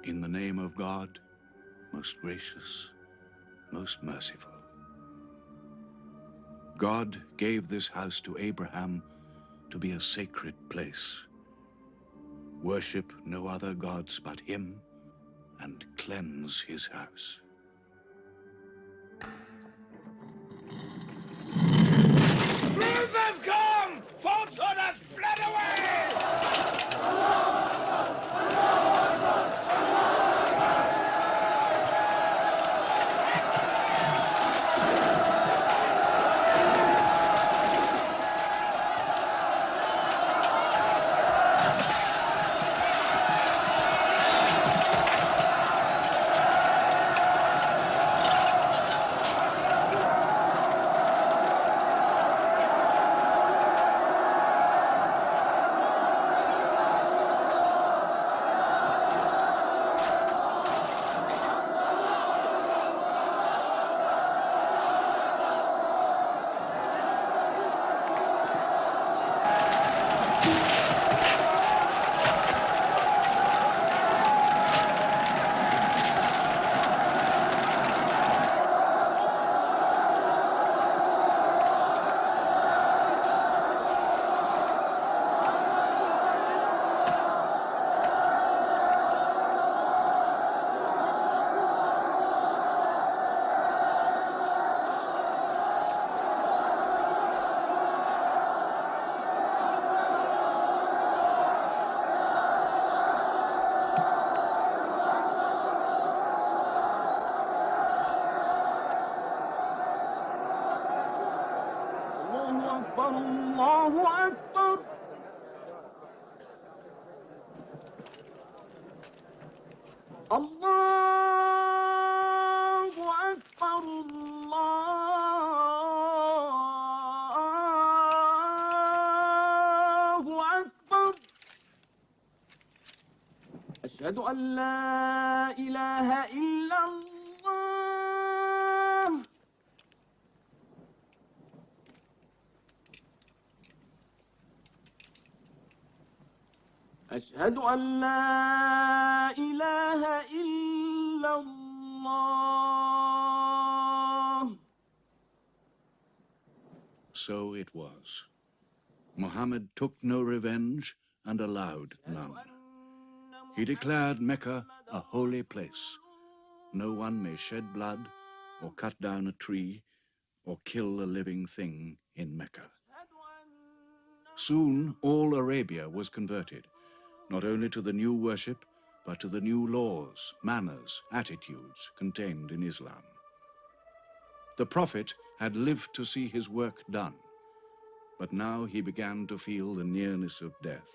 In the name of God, most gracious, most merciful. God gave this house to Abraham to be a sacred place. Worship no other gods but him, and cleanse his house. Truth has come! Falsehood has fled away! Allahu Akbar. Allahu Akbar. أشهد أن لا إله إلا الله. أشهد أن لا إله إلا الله. So it was. Muhammad took no revenge and allowed none. He declared Mecca a holy place. No one may shed blood or cut down a tree or kill a living thing in Mecca. Soon all Arabia was converted, not only to the new worship, but to the new laws, manners, attitudes contained in Islam. The Prophet had lived to see his work done, but now he began to feel the nearness of death.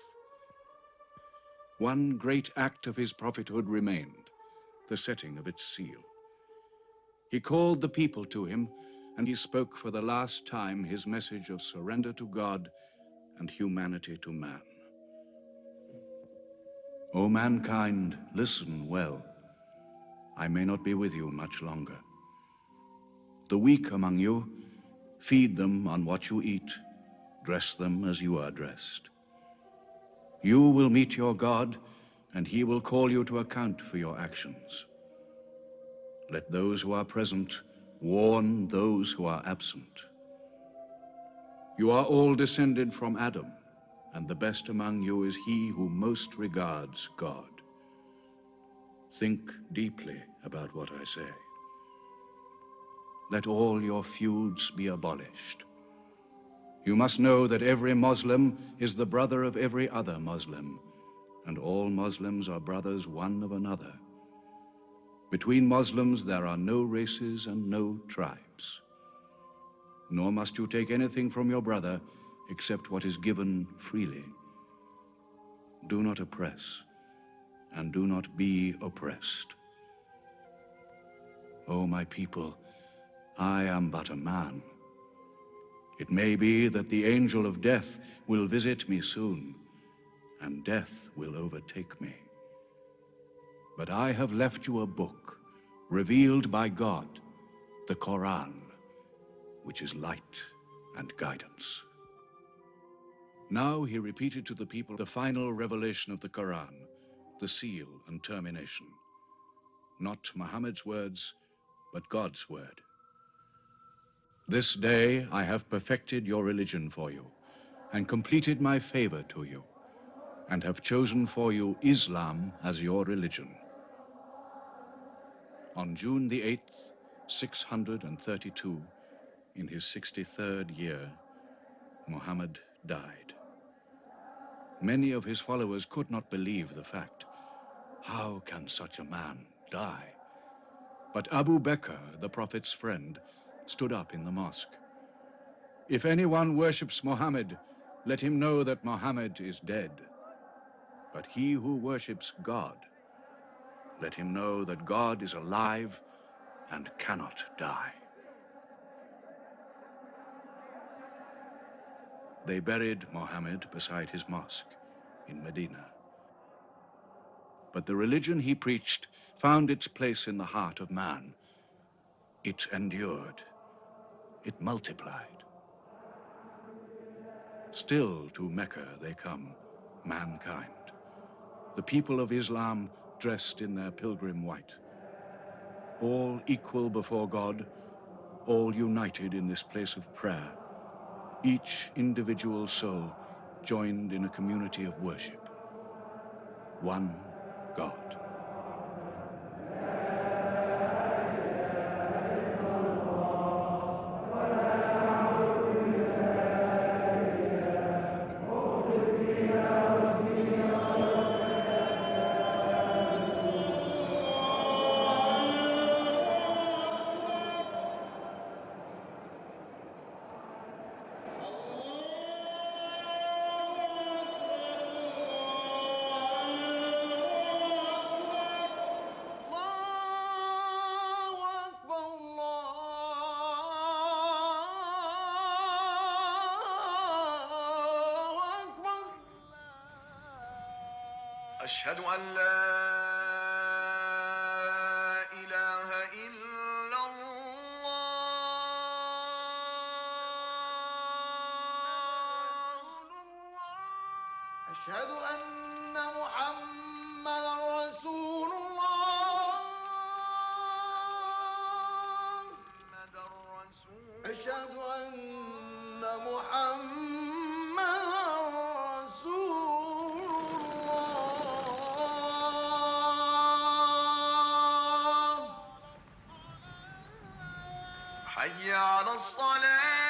One great act of his prophethood remained, the setting of its seal. He called the people to him, and he spoke for the last time his message of surrender to God and humanity to man. O mankind, listen well. I may not be with you much longer. The weak among you, feed them on what you eat, dress them as you are dressed. You will meet your God, and he will call you to account for your actions. Let those who are present warn those who are absent. You are all descended from Adam, and the best among you is he who most regards God. Think deeply about what I say. Let all your feuds be abolished. You must know that every Muslim is the brother of every other Muslim, and all Muslims are brothers one of another. Between Muslims there are no races and no tribes. Nor must you take anything from your brother except what is given freely. Do not oppress, and do not be oppressed. O my people, I am but a man. It may be that the angel of death will visit me soon, and death will overtake me. But I have left you a book, revealed by God, the Quran, which is light and guidance. Now he repeated to the people the final revelation of the Quran, the seal and termination. Not Muhammad's words, but God's word. This day I have perfected your religion for you, and completed my favor to you, and have chosen for you Islam as your religion. On June the 8th, 632, in his 63rd year, Muhammad died. Many of his followers could not believe the fact. How can such a man die? But Abu Bakr, the Prophet's friend, stood up in the mosque. If anyone worships Muhammad, let him know that Muhammad is dead. But he who worships God, let him know that God is alive and cannot die. They buried Muhammad beside his mosque in Medina. But the religion he preached found its place in the heart of man. It endured. It multiplied. Still to Mecca they come, mankind. The people of Islam dressed in their pilgrim white. All equal before God, all united in this place of prayer. Each individual soul joined in a community of worship. One God. أشهد أن لا أشهد أن محمدا رسول الله. أشهد أن محمدا رسول الله. حي على الصلاة.